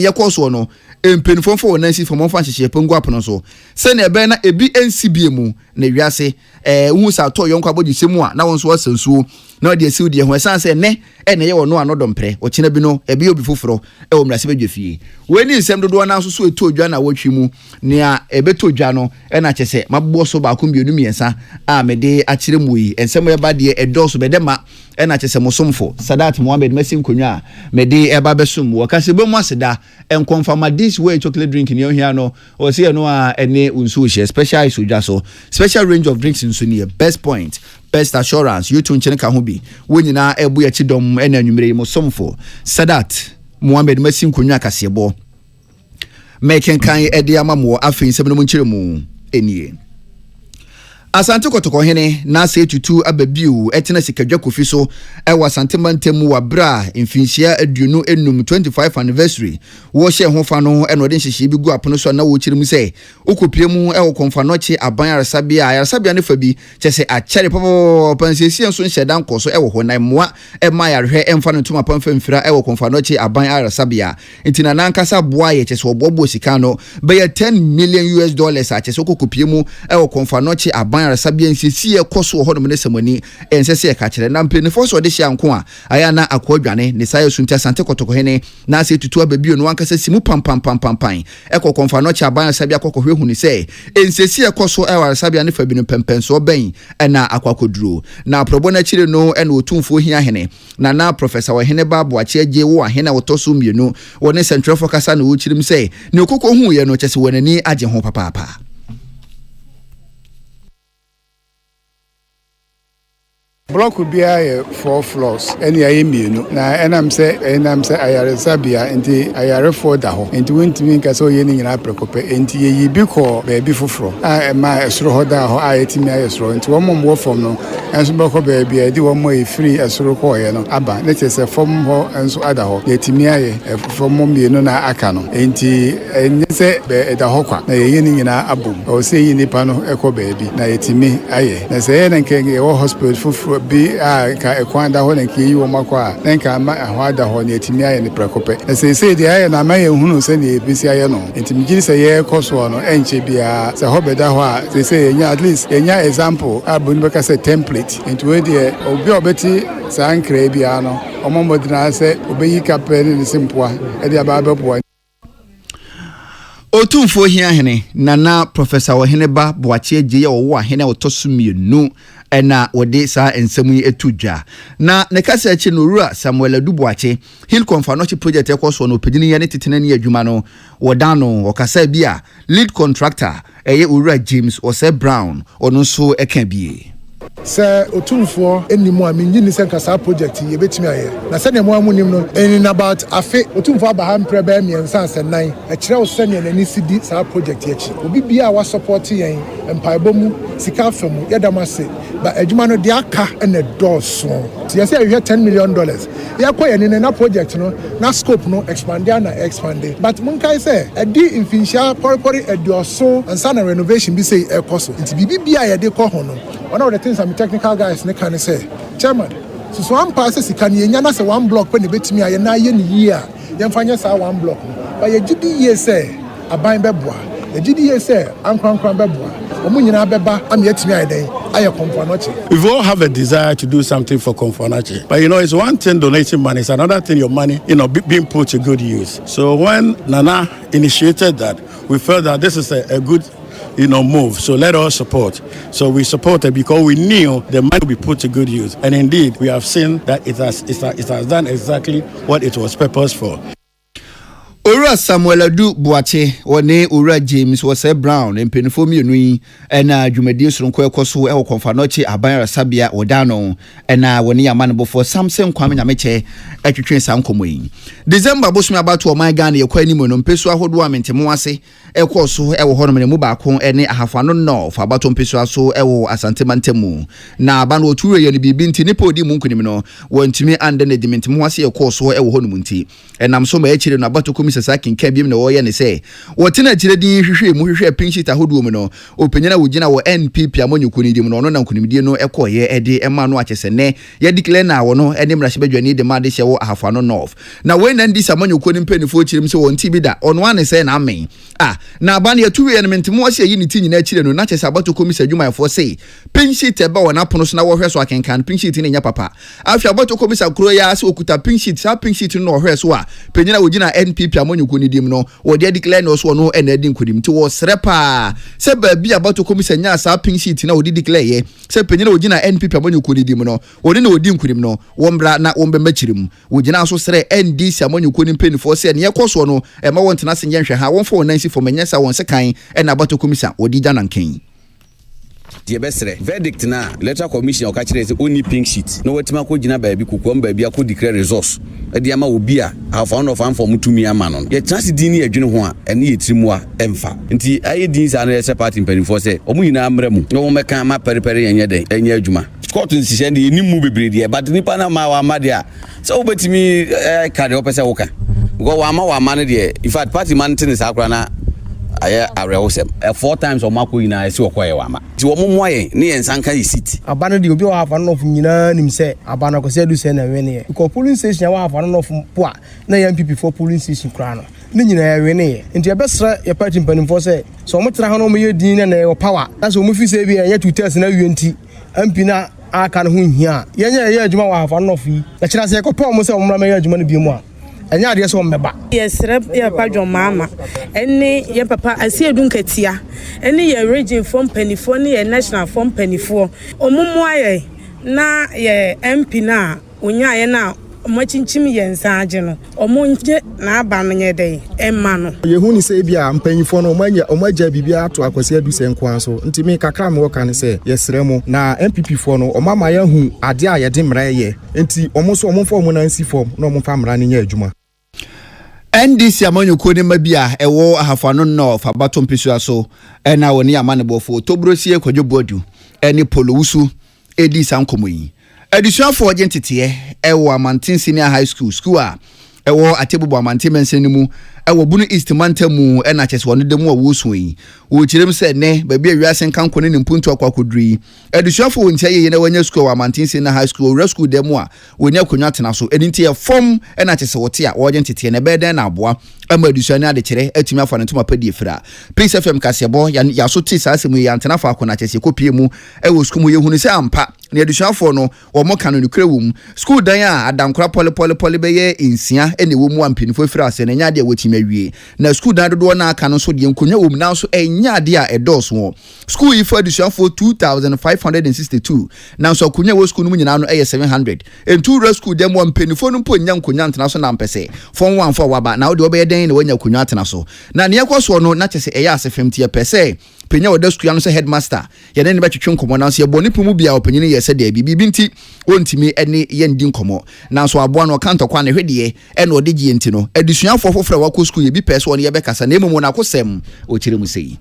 ye course no empenfo fo nansi fo monfa hyehyɛ pangu apono so se na ebe na ebi NCBA mu na wiase hu sa to yonko abodisemu a na won so wasansuo na de asiw de ho esan se ne na ye wono anodompre o kina bi no ebi obi foforo wo mrase badwafie we ni nsem dodo na so eto odwa na watwi mu nea ebeto odwa no na kyese mabbo so ba kombienu miensa a mede akire mu yi ensem eba de edoso bedema na kyese mosomfo Sadat Mohammed Masin Konwa mede eba besum wo kase bemu aseda en confirm this way chocolate drink ni ohia no o se no a ene unsu hye special ice odwa so special range of drinks nso ni best point best assurance you tun chenka ho bi wonyina ebu ya chidom ena anwumere mosomfo Sadat Mohammed Masin Konwa kasebo making kan ede amamo afin sebno mu nkyere mu enie Asante kotoko hene na se tutu ababiu etena sikadwa kofi so ewa Asante mantemu wa bra mfinhia aduonu enum 25 anniversary wo hye ho fa no eno de nhyehyɛ bi gu apono so na wo kyerem se okopie mu ewo konfa no kye aban aresabia ne fa bi kyese akyere popo pansiesie nso nhyedan koso ewo ho na moa ema yarehwe emfa no tuma pamfa mfira ewo konfa no kye aban aresabia ntina na nkasa boa ye kyese obobo sika no be $10 million a kyese okopie mu ewo konfa no kye aban Sabia nsisi ekoso ho no semani ensese e ka kire na mpenifo so de hia nko a aya na akwadwane ne saye sunta Asante kotoko hene na se tutu ababio no ankasa simu pam eko konfa no cha aban Sabia kokko hwehuni se ensese ekoso e Sabia ne fa bi no pempenso ben na akwakoduro na probo na kire no ena otumfo hia hene na professor wa hene babu ache agye wo ahene wotoso mienu woni central focus na wo kirim se ne okoko hu ye no kyese wonani agye ho papa Block would be 4 floors. Any mienu. Na enam say ayare sabia enti ayare 4 daho. Enti went me nka so ye ni nyina prekope enti ye bi ko baby foforo. Ma esro ho da ho ayetimi ayesro enti wo mom wo fom no. Enso beko baby edi wo mo e free esro ko ye no. Aba na chese fom ho enso ada ho. Yetimi aye fom mom mienu na aka no. Enti enye se be da ho kwa. Na ye ni nyina abom. O se yi nipa no eko baby na yetimi aye. Na se ye na nke ye wo hospital foforo bi ka ekwanda ho na nke yi wo makwa na nka ma ahwada ho na etimi aye ne prekope na se de aye na ma ye hunu se na ebisi aye no etimi giri se ye koso no enche bia se ho beda ho a se enya at least enya example abuni beka se template enti we de obi obeti sankre bia no omomodina se obeyi kapere ne simpoa e de aba abeboa Otumfo hia hene nana professor wa hene ba boache agye ye wo ahene otosumienu ena wode sa ensemu etudwa na ne kasa achi no rua Samuel Aduboache Hill Confanochi project ekoso no pedini ye ne tetena ne adwuma no wodano okasa bia lead contractor eye Owura James Ose Brown ono so eka bie se otumfo enimu a minyi ni senka sa project ye betimi aye na se ne mo amunim no in about afe otumfo abaham prebe miensa asenan a kire wo se ne nani sidi sa project ye chi obi bia wa support yen empaibo mu sika famu yedamase ba adwuma no de aka ene doso ti ye se ye $10 million ye koye ne na project no na scope no expand but munkai se edi infinsia porpori edoso ansa na renovation bi say ekoso nti bibi bia ye de ko ho no one of the things I'm technical guys ne can say chairman so one passes can yenya na say one block when betimi aye na ye ni year yemfanya sa one block but ye gidi ye say aban beboa ye gidi ye say ankran beboa omunyina beba am yetimi aye den aye Konfanoche. We all have a desire to do something for Konfanoche, but it's one thing donating money, it's another thing your money being put to good use. So when Nana initiated that, we felt that this is a good move. So let us support. So we supported because we knew the money would be put to good use. And indeed, we have seen that it has done exactly what it was purposed for. Owura Samuel Aduboache wone Owura James Ose Brown empenifo mienu yi ena dwumadi soronko ekoso e Konfanoche aban Sabia odano ena woni yamane bofo Samson Kwame Nyameche atwetwe sankomo yi December bosumi abato o man Ghana yekwani mu no mpesu ahodo amentemo ase ekoso e wo hono mu baako ene ahafano no fa abato mpesu aso e wo Asante mantemu na aba no otuwe ye ne bibi nti nipa odi mu nkunim no wontimi ande ne dimentemo ase ekoso e wo hono mu nti enam so ma echire no abato Sasa kenka biem na wɔyɛ ne sɛ wɔtena akyire din hwehwɛ mu hwehwɛ pink sheet ahodoɔ mu no opanyina wogina wɔ NPP amonyuko ni dim no ɔno na nkonimdie no ɛkɔyɛ ɛde ɛma no akyesɛnɛ yɛ declare na wɔ no ɛne mmarahyɛ badwani de ma de hyɛ wɔ ahafano north na wɔn nan di samonyuko ni mpanifo kyirim sɛ wɔn ti bi da ɔno ane sɛ na amen na aba ne yɛtu wie no mentemo ɔhyɛ yi ne ti nyina akyire no na kyɛ sɛ abato komisa adwumayɛfoɔ sɛ pink sheet ɛba wɔ n'apono so na wɔhwɛ so akenkan pink sheet ne nya papa afia abato komisa kuro ya sɛ okuta pink sheet sa pink sheet no ɔhwɛ so a panyina wogina NPP amonyuko ni dim no wɔde declare no so ɔno ɛna adi nkodim nti wɔ srɛ pa sɛ baabi abato komisa nya sa pink sheet na wɔde declare yɛ sɛ panyina wogina NPP amonyuko ni dim no wɔde na wɔdi nkodim no wɔmbra na wɔmbɛma kyirim wogina so srɛ NDC amonyuko ni mpanifo sɛ ne yɛkɔ so no ɛma wɔn tena se nyɛhwɛ ha wɔn fa wɔn nansi fo manya sa wɔn se kan ɛna abato komisa wɔdi gya nankan the best verdict na electoral commission o ka kire say only pink sheet no wetima ko gina baabi kokom baabi akọ declare resource e de ama obi a afa no fa form tumi ama no ye chance din ni adwene ho a ene ye tirimu a emfa nti aye din sa na ye party mpanifo say omu nyina amra mu no mo meka ma periperi yenye den enye adwuma court nsise de ni mu bebre de but nipa na ma wa ma de a so obetimi kade opese wo ka go wa ma no de in fact party man tin sa akra na aya arewosem 4 times o mako ina esi okoye wama ti wo momoye ne yensanka yisiti abana de obi wa hafa no of nyina nim se abana ko se du se na wene ko police station wa hafa no of po a na MPP for police station kra no ne nyina ya wene nti ebesra ya party mpanimfo se so mo tra ho no mo ye din na e power na so mo fi se bi ya 2 test na wienti MP na aka no ho hia yenya ye adwuma wa hafa no of yi na kira se ko pa mo se mo mra me ye adwuma no bi mu a enya ade so mmeba yes rep ya padwo mama ene ye papa asiedu nkatia ene ye region form penifo ne ye national form penifo omumu aye na ye MP na onya ye na omachinchim ye nsaage no omonje na aba no nye dey emma no ye hu ni se bia mpanyifo no omagya bibia ato akwase adu se nkwan so nti me kakra me woka ne se yesere mu na MPP fo no omama ya hu ade a ye de mra ye nti omo so omo fo mo na nsi fo na omo fa mra ne nya adwuma NDC amanyuko ne mabia ewo ahafano no fa batom pisua so na woni amane bofo tobrosie kwadwo bodu eni polowusu edi sankomo yi adisuafo agentete ewo amantin senior high school a ewo atebubu amantin mensen mu ewo bunu east mantamu na chese wonu demu awusu yi wo kirem se ne ba bia wiase kanko ne mpuntu akwakodri adisuafo wontia ye na wanya school amantin senior high school re school demu a woni akonwa tena so enti ye form na chese wote a wo agentete ne beden na aboa ama adisuani ade kire atumi afa ne ntoma padi efira Peace FM kasebo ya so ti sa asemu ya ntena fa akona chese kopie mu ewo school mu ye hunu se ampa ne adisuafo no wo mo kanu nukre wum school dan a adankora poli be ye insia ene wo mu ampinifo efira ase ne nya de wotimi awie na school dan dodo na aka no so de nkonya wum na so enya de a edos wo school yi for adisuafo 2562 na so akonya wo school no nyina no 700 entu re school dem wo ampinifo no mpo nya nkonya ntena so na mpese fon wan for waba na wo de obe den na wonya akonya atena so na ne yakwaso no na kyese eya asefemtie pese penya oda school no so headmaster ye ne betwetwe nkomo na so ye boni pumu bia opanyini ye se de bibi nti wontimi ene ye ndi nkomo na so aboa no kanto kwa ne hwede ene ode gie nti no adusuafo foforo wako school ye bi pese woni ye bekasa na ememu na kosem o kire mu sei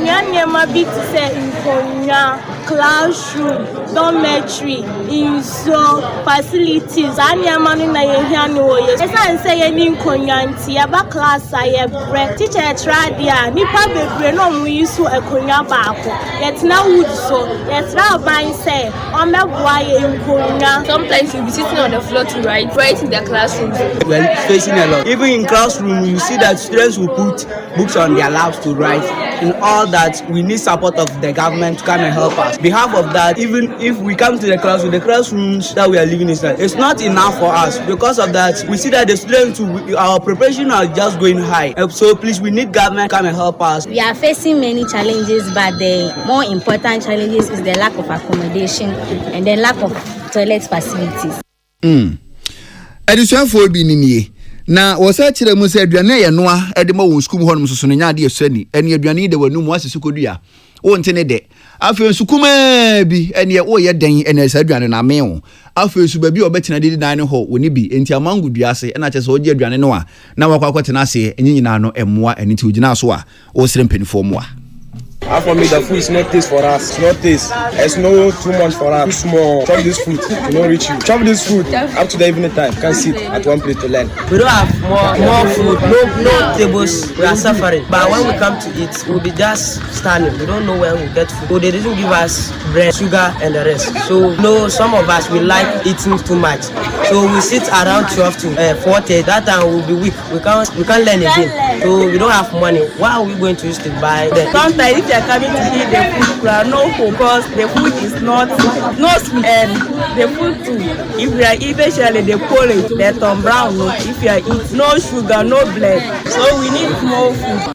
Nyanyema biti se inkonya, classroom, dormitory, inso, facilities. Anyama ni na yehiani woye. Esa nse ye ni inkonya nti yaba class aye bre. Teacher tradia nipa bebre no mu yisu ekonya baako. Yetina wood so. Yetina ban say omebua ye inkonya. Sometimes you'll be sitting on the floor to write right in the classroom. We are facing a lot. Even in classroom, you see that students will put books on their laps to write. In all that, we need support of the government to come and help us. On behalf of that, even if we come to the classroom, the classrooms that we are living in, it's not enough for us. Because of that, we see that the students, our preparation are just going high. So please, we need government to come and help us. We are facing many challenges, but the more important challenges is the lack of accommodation and the lack of toilet facilities. Adisuafo bi ninie na wosa kire mu se aduane ye noa ede ma won skum honum soso ne nyaade esani ene aduane de wanu mu asese kodua wonte ne de afi sukuma bi ene wo ye dan ene asa aduane na mewo afi su ba bi obetina de dan ne ho woni bi enti amangu duase ena che se oje aduane no a na wakwa kwatena ase enyi nyina no emmoa eni ti ogina so a wo sire mpanifo mo a As for me, the food is not taste for us. It's not taste. It's no too much for us. Too small. Chop this food. It won't reach you. Chop this food up to the evening time. Can't sit at one place to learn. We don't have more food. No tables. We are suffering. But when we come to eat, we'll be just standing. We don't know where we'll get food. So they didn't give us bread, sugar, and the rest. So some of us we like eating too much. So we sit around 12 to 40. That time we'll be weak. We can't learn again. So we don't have money. Why are we going to use to buy them? Sometimes if you're coming to eat the food, we are no hope because the food is not sweet. And the food too, if we are eventually the porridge, the Tom Brown, if you are eating no sugar, no blood. So we need more food.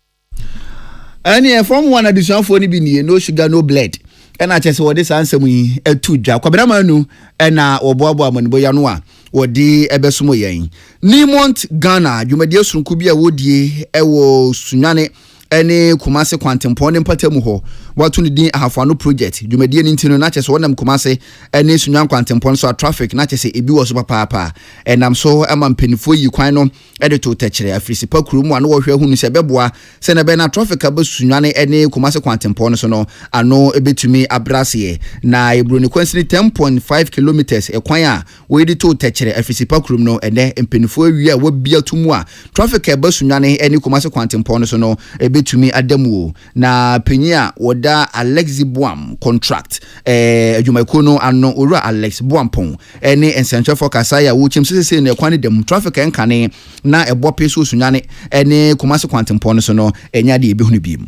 And from one additional for any no sugar, no blood. And I just what this answer me a two jack. Kwabramanu and Oboabo Manboyanwa or the Ebesumo Yang. Nimont Ghana, you may dear soon could be a woody, ewo Sunyane. Any Kumase quantum point in Patemuho, what to the Hafano project. You may dear into Natchez one them Kumase, any Sunyan quantum points or traffic, Natchez a was papa. And I'm so I'm penny for you, quino, editor toucher, a free super room, one warrior who is a beboa, send a banner traffic about Sunyane, any Kumase quantum points or no, I know a bit to me a brassier. Na Bruni Quincy 10.5 kilometers, a choir, waited to toucher, a free super room, no, and then in penny for you would be a tumwa. Traffic about Sunyane, any Kumase quantum points or no, a bit to me Adamu na penya woda Alexi Boam contract Jumakono ano ura Alex Boampon any essential for Kasaya wo chim sese ne kwani dem traffic enkane na ebo peso sunyane any Kumasi quantum pon so no enya de ebehunu biem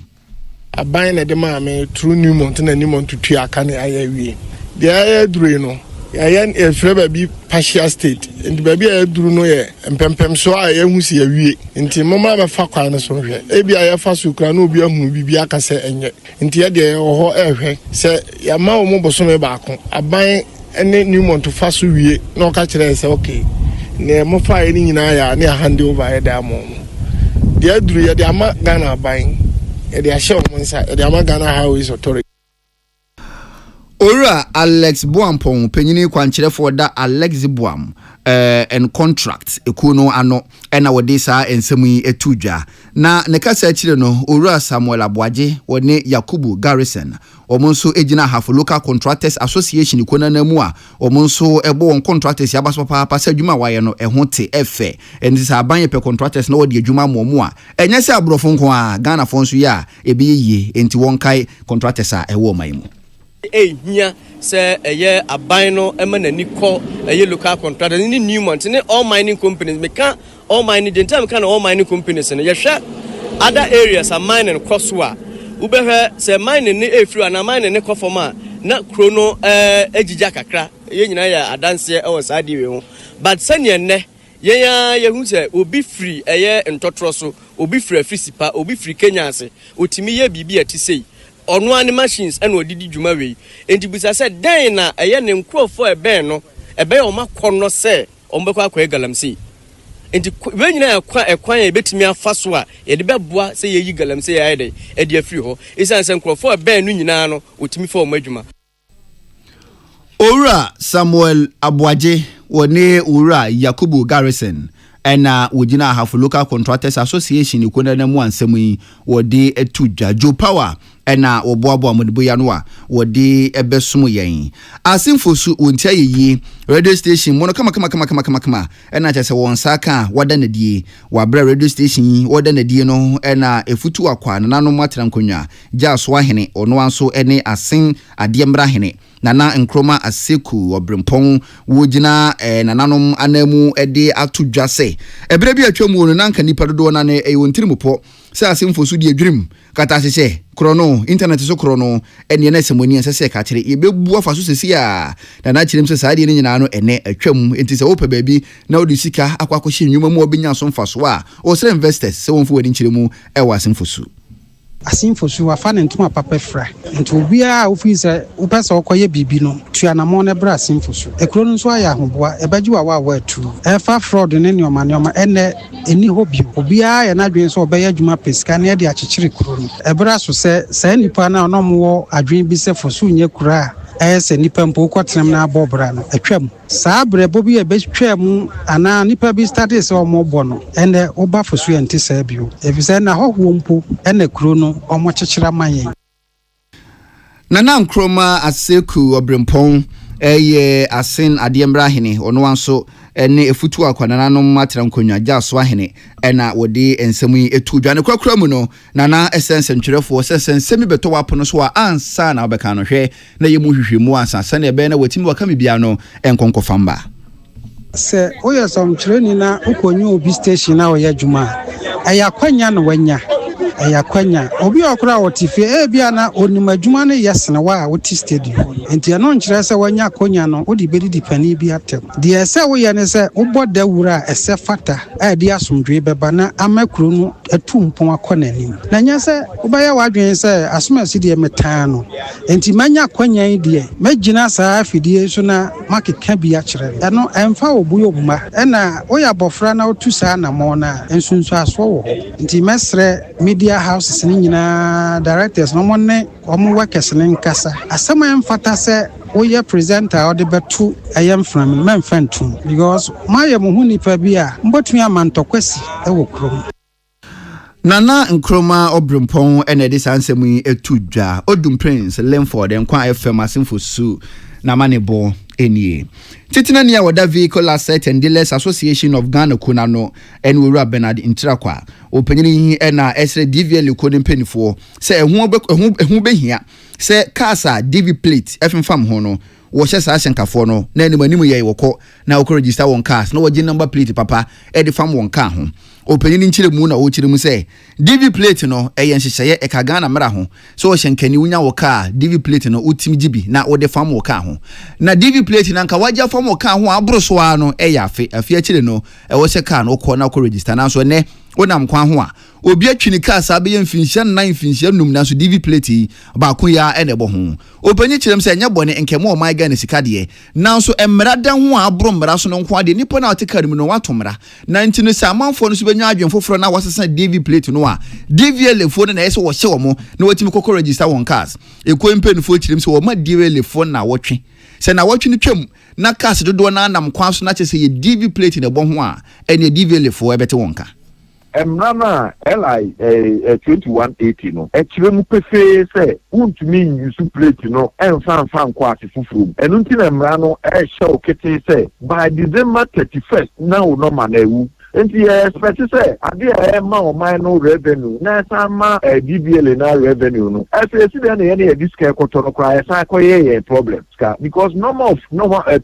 aban na de ma me true new mountain and new mountain to Akan ayawie de ayadure no ayan e freba bi partial state and baby aduru no ye empempem so a yehu si awie nti mama ba fa kwan so hwe e bia ye fa so kra no obi ahu bibia aka se enye nti ye de ho ehwe se ya ma wo mo bosome ba ko aban ene new month fa so wie no ka kire se okay ne mo fa ye ni nyina ya ne hand over ye da mo de aduru ye de ama Ghana aban ye de ahye mo nsa ye de ama Ghana Highways Authority. Ora Alex Boampon penyini kwankyere for da Alex Boam and contract ekuno ano ena wode saa ensemu etudwa na ne kasa akire no Ora Samuel Aboaje wone Yakubu Garrison omonso ejina half local contractors association ikona namu a omonso ebo won contractors yabaso papa sa adwuma waye no ehote efe enti sa abanye pe contractors na wode adwuma momu a enye se abrofo nko a Ghana fonso ya ebiye enti won kai contractors a ewo maimu Nya say eye aban no emanani ko eye local contractors ni new month ni all mining companies me can all mining the time can all mining companies no ye hwe other areas are mining crosswa ube hwe say mining ni efru na mining ni kofoma na krono ejija kakra ye nyina ya adanse e wo saadi we ho but sane ne ye hu say obi free eye ntotroso obi free afisipa obi free Kenya ase otimi ye bibi atisei ono ani machines and odidi dwuma we enti bisa se den na eye ne nkrofo ebe no ebe o makono se ombekwa akwa galamsi enti we nyina ekwan ebetimi afaso a ye de beboa se ye yi galamsi ya ede e de afiri ho isan se nkrofo ebe no nyina no otimi fa o madwuma. Ora Samuel Aboaje wone Ora Yakubu Garrison ena wojina half local contractors association ikona namu ansemu yi wode etudwa Joe Power ena oboabo amodiboya no a wode ebesumu yen asimfosu wontia yeyi radio station mono kama ena chese won saka wada na die wabra radio station wada na die no ena efutu akwa nanu matram konwa jaso ahene ono anso ene asin adiemra hene nana nkroma aseku obrempon wojina nananom anamu ede atudwa se ebere bi atwamu no nanka nipa dodo na ne ewontirimupo se asimfosu die adwrim kata sese krono internet so krono ene na semoni sese ka kire yebebu afa so sesi a na kirem se saade ne nyina no ene atwam enti se wopa baabi na odi sika akwakohye nwuma mu obenya so mfaso a o sere investors se wonfo wadi nkiremu ewa asimfosu asimfosu afa ne ntoma papa fra nti obia ofisa upesa okoye bibi no tuanamo ne bra asimfosu ekro no so aya hoboa ebaji wa atu efa fraud ne ne oma ene eni hobi obia ya na dwen so obeya dwuma pesika ne de akyekire kro no ebra so se nipa na onomwo adwen bi se fosu nye kura ese nipa mpo kwatram na abobra no atwam saa brebo bi ebetwam ana nipa bi start se omobo no ene oba fosu ente saa bio efise na hoho mpo ene kro no omo kyekira mayen Nana Nkrumah Aseku Obrempong asen ademra hene ono anso ene efutu akwanana no matera nkonwa jaso ahene ena wode ensemu etu dwane kwakura mu no nana essence ntwerefo sensemi beto wapono so a ansa na obeka no hwe na yemu hwehwemu ansa na ebe na watimi waka bibia no enkonko famba se oya som treni na ukonyo obi station na oya juma ayakwanya no wanya ayakwanya obi okura wotife bia na onimadwuma ne yesene wa woti stadium enti no nkyerɛ sɛ wanya akonya no wodi bedi dipani bi atem de ɛsɛ woyɛ ne sɛ wobɔ dawura ɛsɛ fata ɛde asomdwe bɛba na amakuro no atumpon akɔnanim na nya sɛ wobɛyɛ wadwen sɛ asomasi de metaa no enti manya akonya yi de magina saa afidie so na makeka bi akyerɛ ɛno ɛmfa obuyo buma ɛna woyɛ abɔfra na wotu saa na mo na ensunsu aso wo enti mesrɛ media houses ni nyina directors no monne omo workers ne nkasa asema emfata se oye presenter or the betu ayam from memfantum because my mo hunipa bia mbotumi amantokwasi ewo krom Nana Nkrumah Obrempong ene de sansemu etudwa Odum Prince Lemford enkwa FM asimfo su na manebo enie titina nia wada Vehicle Asset and Dealers Association of Ghana kuna no enwura Bernard Intrakwa opanyini ena esre DVL code penifo se ehu behia se kasa DV plate efemfam ho no wo hye sa ahyenkafo no na animanimu ye wokọ na wo register won cars na wo gi number plate papa e de fam won ka ho opanyini nchire mu na wo chire mu se DV plate no eye nhyehyeye e ka Ghana mra ho so wo hyenkani wunya wo car DV plate no utim gibi na wo de fam wo ka ho na DV plate na nka waja fam wo ka ho abroso a no e ya afi achire no e wo hye car no wo na wo register na so ne wonam kwa ho a obi atwini car sa be yemfinhia 9 finhia num na so DV plate ba ko ya ene bo ho opanyi kirem se nya bone nkemo o my Ghana sika de na so emra dan ho abro mra so no nko ade nipo na otekari mu no watomra na ntino se amanfo no so benya adwen foforo na wasesa DV plate no a DVL phone na yese wo hye wo mo na watimi kokko register won cars ekwo mpenfo kirem se wo ma DVL phone na wotwe se na wotwe ni twam na cars dodo na anam kwa so na chese ye DV plate na bo ho a ene DVL phone ebete wonka Emrana LI 2180 no echiremu pefe se untumi use plate no enfan kwa asifufuru enu nti na emra no ehye okete se by December 31st na wo no manewu enti expect se ade ma o man no revenue na sama DBL na revenue no esi dey na ye discount kotono kwa esa koye problem because normal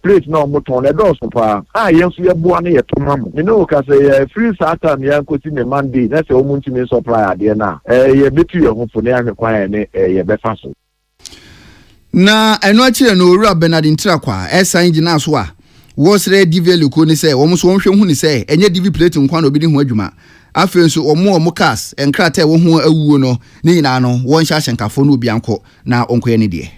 plate no moton e do so pa yenso ye boa na ye tomam me no ka say free satam ya nkosi ne Monday na say omuntu me supply ade na ye betu ye ho fo na ahwekwan ne ye befa so na eno akire no owura Bernard Intrakwa esa ngina so a wosre DVL ko ni se omo so wonhwe hu ni se enye DV plate nkwa na obi ni ho adwuma afen so omo cars enkrata wo ho awuo no ni nyina no won hya hyenkafo no obi anko na onkoye ne de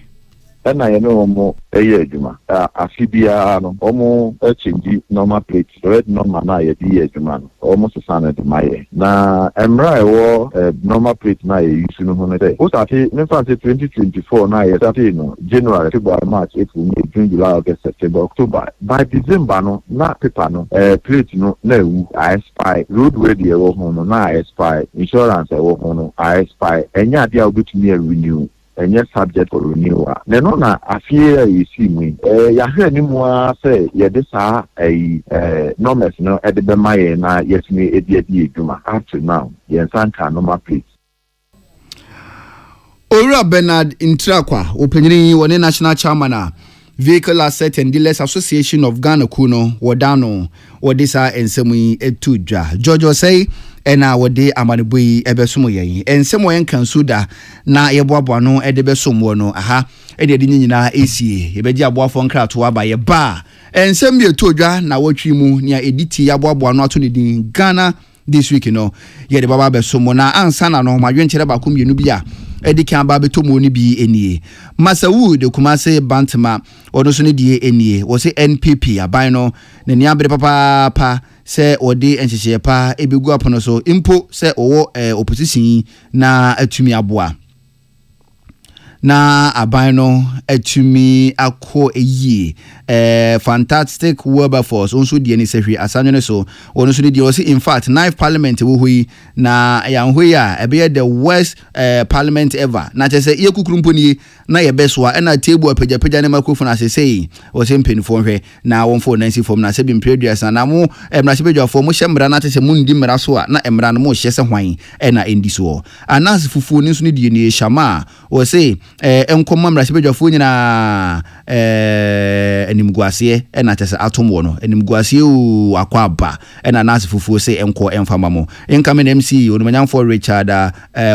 na ye no mo eye adwuma afibia no omo change normal plate red normal na ye di adwuma no omo so sana de maye na emra ewo normal plate na ye use no ho ne dey o start me fa 2024 na ye start no January February March April May June July August September October by December no na paper no plate no na ewu expire roadway de ewo ho no na expire insurance ewo ho no expire enya dia obetumi renew enye subject for renewal no na afie yesi mu ya hwe ni mu a say ye de sa norms no e de be maye na yesimi edi eduma up to now ye sanka normal plate Owura Bernard Intrakwa opanyini wone national chairman Vehicle Asset and Dealers Association of Ghana kuno wodano wodisa ensemu etudwa Jojo say ena wode amanebui ebesomo yen ensemo yen kansuda na yeboabo no edebesomo no aha ede de nyina esie yebeji aboafo nkrato aba ye ba ensem ye todwa na wotwi mu nia editi aboabo no ato ne din Ghana this week no yede baba besomo na ansana no madwenchere ba komienu bia edikan ba betomo ni bi enie Masawood Kumase Bantama ono so ne die enie wo se NPP aban no ne nia bere papa se odi enhyehye pa ebegu apono so impo se owo opposition na atumi aboa na aban no atumi akọ eyi fantastic Wilberforce onso die ni sehwe asanyo so ono so die o in fact 9th parliament wo hui na ya hui a ebe the worst parliament ever na chese ye kukurumpo ni na ye beswa na table apagya ne microphone asesei o se mpenifo hwe na wonfo nansi form na se bi mpreduas na mo emra se bedwa form mo hyemra na chese mu ndi mra so a na emra no mo hye se hwan na endi so anas fufu ni so ni die ni shama o se enkomma mra se bedwa fo nyina enimguasie na chese atomo no enimguasie o akwaba na anas fufu se enko emfama mo enkame na MC onumanyamfo Richard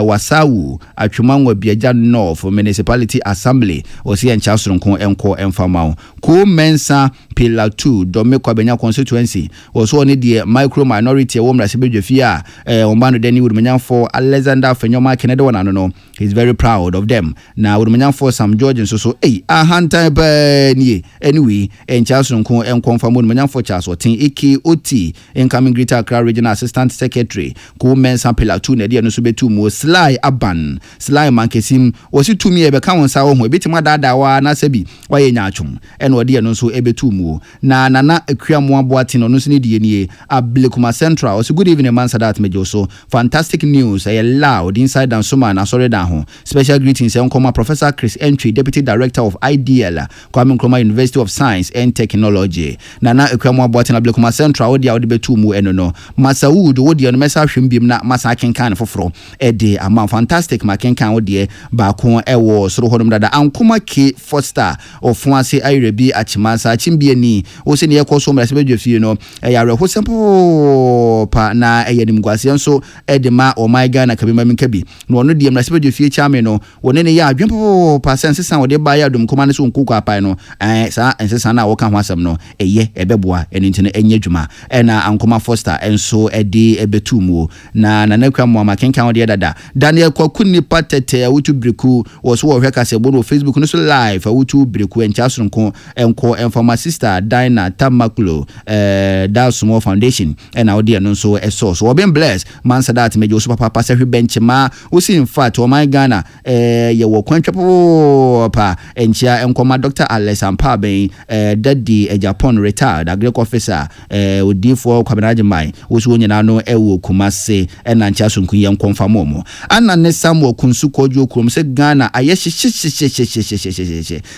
Wasawu atwemanwa biaja North Municipality Assembly o se encha soronko enko emfama ko mensa pillar 2 dome kwabenya constituency o so ne die micro minority wo mra se bedwafia ombano deni onumanyamfo Alexander Fenyoma Kennedy wonano no he's very proud of them na onumanyamfo Sam George so ahantan ba nie anyway encha soronko enko emfama onumanyamfo Charles Otin EKOT incoming Greater Accra Regional Assistant Secretary ko mensa pillar 2 na die no so betu mu Sly Aban Sly Mankesim wosi tumi e be ka wonsa wo ho ebetima dadawa na sabi waye nyaachum ene ode no so ebetu mu na nana akuamu aboate no so ne die nie Ablekuma Central wosi good evening man sadat mejo so fantastic news loud inside and soma na sorry da ho special greetings enkoma Professor Chris Entry Deputy Director of IDL Kwame Nkrumah University of Science and Technology nana akuamu aboate na Ablekuma Central ode ode betu mu eno no Masawood ode no mesa hwembiem na masa kenkan foforo ede ama fantastic makenkan ode ba ko ewo soro hodom dada ankoma K Foster ofuase ayrebi achimasa chimbie ni wo se ne yekoso mra se bedwafie no yare ho sempo pa na eyanimguase nso ede ma o my Ghana kabima minkabi no no de mra se bedwafie chame no woni ne ya adwempo pa sense san ode ba ya dum koma ne so nkuku apai no sa ensesa na wo ka ho asem no ebeboa enintine enye dwuma na ankoma Foster enso ede ebetu mu na nakwa mo makenkan ode dada Daniel Kwakuni patete wutu breku wo so wo hweka se bo no Facebook no so live wutu breku encha sonko enko informa sister Dina Tamaklo that small foundation and ode no so eso so been blessed man said that mejo so papa se hwe bench ma wo si in fact o my Ghana ye wo kwantwapo pa encha enkoma Dr. Alex Ampaben daddy Japan retired agricultural officer odi for kwabanaje mai wo so nyina no ewo Kumase na ncha sonko ye nkonfamo mo ana ne Samuel kunsu kojo krom se Ghana aye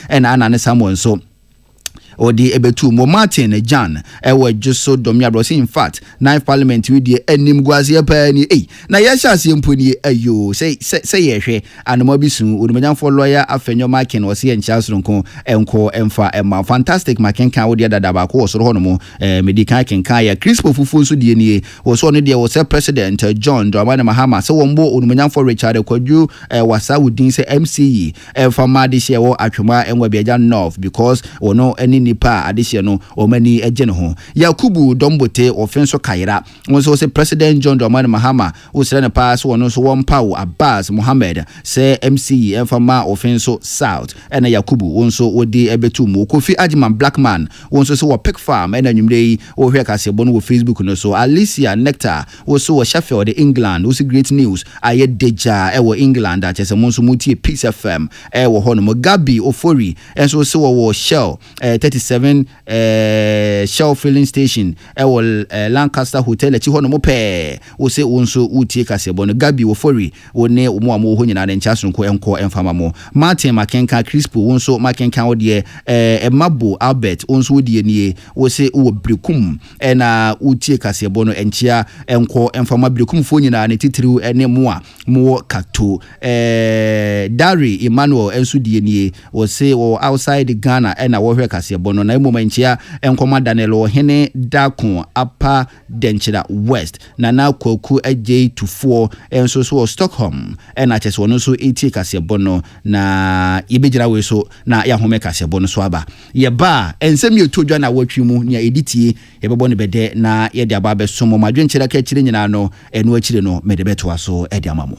ana ne Samuel so odi ebetu mo Martin Jan ewe juso domia bro in fact 9th parliament we die enim guazie pa ni na yesha asiempo ni ayo say yehwe anoma bisu odumanyamfo lawyer Afenyo Makin wo se encha soronko enko emfa ema fantastic makenkan wo die dada ba ko wo soro hono mo medical kenkan ya Crispo fufu so die ni wo so no die wo se president John Dramani Mahama se wo mbo odumanyamfo Richard Kwadwo wasa wudin se MCE emfa made hye wo atwema enwa biaja North because wono eni nipa adehye no omani eje ne ho Yakubu Dombote ofenso kaira wonso se president John Dramani Mahama usere ne pass wono so wompawo Abbas Mohammed se MCE emfama ofenso South ena Yakubu wonso wodi ebetu mu Kofi Ajiman Blackman wonso se wo pick farm ena nwumre wo hwe kasebo no wo Facebook no so Alicia Nectar wonso wo Sheffield England wo great news aye deja wo England a chese monso mutie Peace FM wo hono mo Gabi Ofori enso se wo Shell 37 Shell filling station wo Lancaster Hotel echi hono mo pe wo se wonso utie kasebo no Gabi Ofori woni mo amo ho nyina ne nchasonko enko emfama mo Martin Makenka Crispo wonso Makenka wode Emabo Albert wonso wode nie wo se wo brekum na utie kasebo no enchia enko emfama brekum fo nyina ne titiriu ene mo kato Dari Emmanuel enso die nie wo se wo outside Ghana na wo hwe kasebo no na momentia enkoma Daniel Ohene Dakon Upper Denchira West na Koku AJ24 enso so Stockholm na chese wono so etie kasebo no na yebejira we so na ya home kasebo no so aba ye ba ensem ye todwa na watwi mu nya editie yebebo ne bede na ye de aba be somo madwenchira ka chire nyina no enu achire no mede beto aso edi amamo.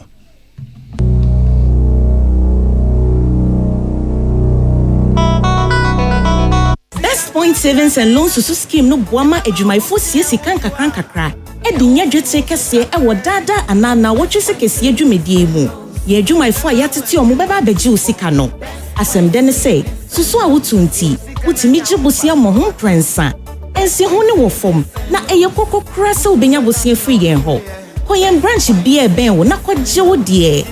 Point savings and loans to scheme no boama ejumaifu siesi kakra edinya dwetire kese e wo dada anana wo twese kese adwumedie mu ye adwumayfo a yatete omo beba abeji osika no asemde ne say susu a wotunti wutimi gibosia mo ho prensa ensi ho ne wo fom na eye kokokra se obenya bosia free yen ho koyen branch bia ben wo na kwaje wo de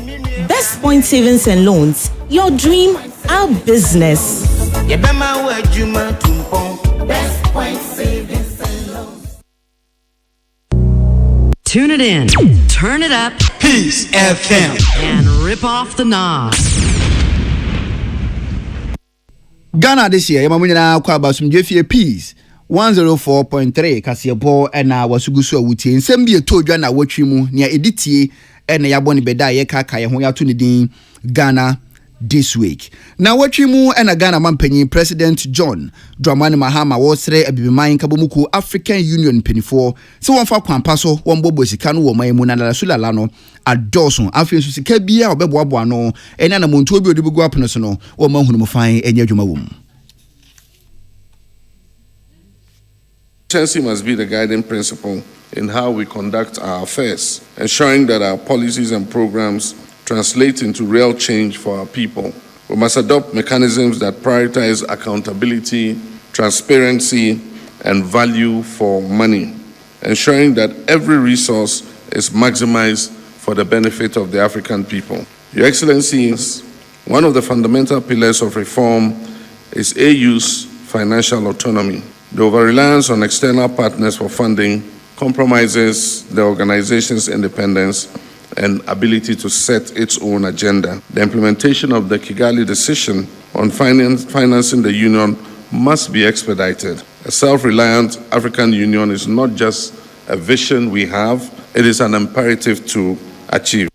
Best Point Savings and Loans, your dream, our business. Best Point Savings and Loans. Tune it in, turn it up, Peace FM, and rip off the knobs. Ghana this year, Yamamunyana Kwabasum Jeffy Peace 104.3 Kasiabo and Wasugusu Wuti. And Sembia told Jana Wachimu near Editi and Yaboni Beda Yeka Hoya Tunidin Ghana this week. Now Wachimu and a Ghana Mampenny President John Dramani Mahama was re Abimain Kabumuku African Union Penny 4. So one for Kwampaso, one bobo Sikanu, Maimuna Sulalano, a Dawson, Afri Susikabia or Beboano, and an Amuntobi de Buguapanosano, or Mahunumafine and Yajumawum. Transparency must be the guiding principle in how we conduct our affairs, ensuring that our policies and programs translate into real change for our people. We must adopt mechanisms that prioritize accountability, transparency, and value for money, ensuring that every resource is maximized for the benefit of the African people. Your Excellencies, one of the fundamental pillars of reform is AU's financial autonomy. The over-reliance on external partners for funding compromises the organization's independence and ability to set its own agenda. The implementation of the Kigali decision on financing the union must be expedited. A self-reliant African Union is not just a vision we have, it is an imperative to achieve.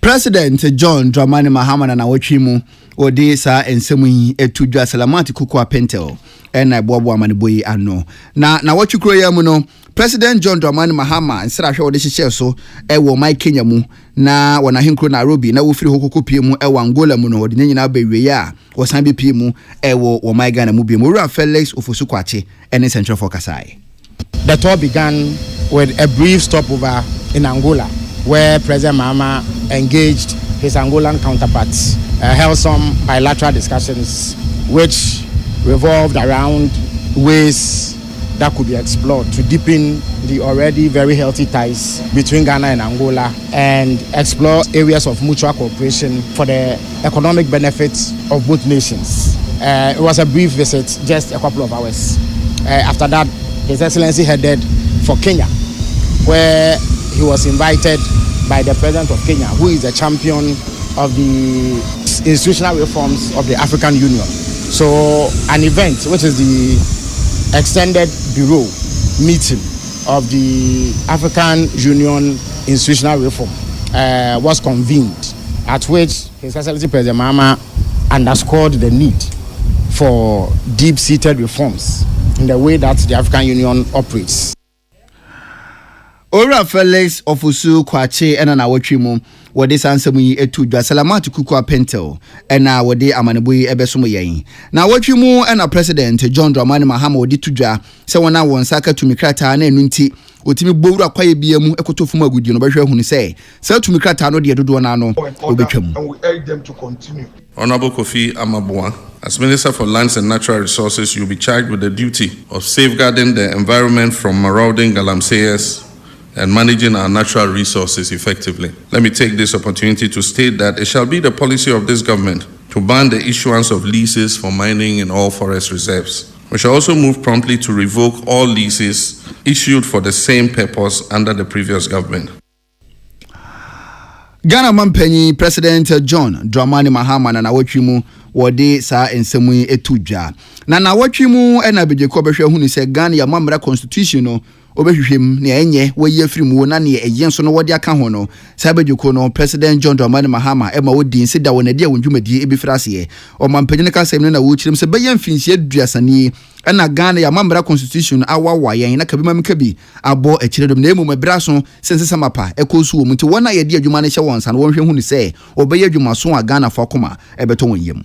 President John Dramani Mahama na Wachimu odi sa ensemu etudwa salamati kuko pentel ena bobo amaniboyi ano na wachukro ya mu no President John Dramani Mahama nsira hwe odi hye so ewo mai Kenya mu na wana hinkro Nairobi na wo firi hokoko pie mu ewo Angola mu no odi nyina bawie ya wo san bi pie mu ewo wo mai Ghana mu bi mu Ura Felix Ofosu Kwache ene Central Focusai. The tour began with a brief stopover in Angola, where President Mahama engaged his Angolan counterparts, held some bilateral discussions which revolved around ways that could be explored to deepen the already very healthy ties between Ghana and Angola and explore areas of mutual cooperation for the economic benefits of both nations. It was a brief visit, just a couple of hours. After that, His Excellency headed for Kenya, where he was invited by the President of Kenya, who is a champion of the institutional reforms of the African Union. So an event, which is the extended bureau meeting of the African Union institutional reform, was convened, at which His Excellency President Mahama underscored the need for deep-seated reforms in the way that the African Union operates. Ora Felix Ofosu Kwache ena na Wachimu wode sansemu yi etudwa salamatu kuko pentel ena wode amaneboyi ebesomo yen na Wachimu ena President John Dramani Mahama wode tudwa se wona wonsaka tumikrata na enunti otimi bowura kwaye biamu ekotofuma agudi no behwe hunu se tumikrata no de dodo na no obetwam. And we urge them to continue. Honorable Kofi Amabuwa, as Minister for Lands and Natural Resources, you'll be charged with the duty of safeguarding the environment from marauding galamseyers and managing our natural resources effectively. Let me take this opportunity to state that it shall be the policy of this government to ban the issuance of leases for mining in all forest reserves. We shall also move promptly to revoke all leases issued for the same purpose under the previous government. Ghana Mampenny President John Dramani Mahama na Wachimu wode sa ensemu etudwa na Wachimu ena bejeko behwe hunu se Ghana ya mamra constitution no obehwehwem ne enye woyi afirimu na ne eyen so no wode aka ho no sa bejeko no President John Dramani Mahama ema wodi nsida wonade awundwumadi ebifrase o Mampenny ne kasem na wochirim se beyan finsie duasani ena Ghana ya mamra constitution awawa yen na kabima mkabi abo ekiredom na emu mabraso sense mapa ekosu wo mti wona ye de adwuma ne hye wonsa no wonhwe hunu se obeye adwuma so a Ghana fa koma ebeto wonyem.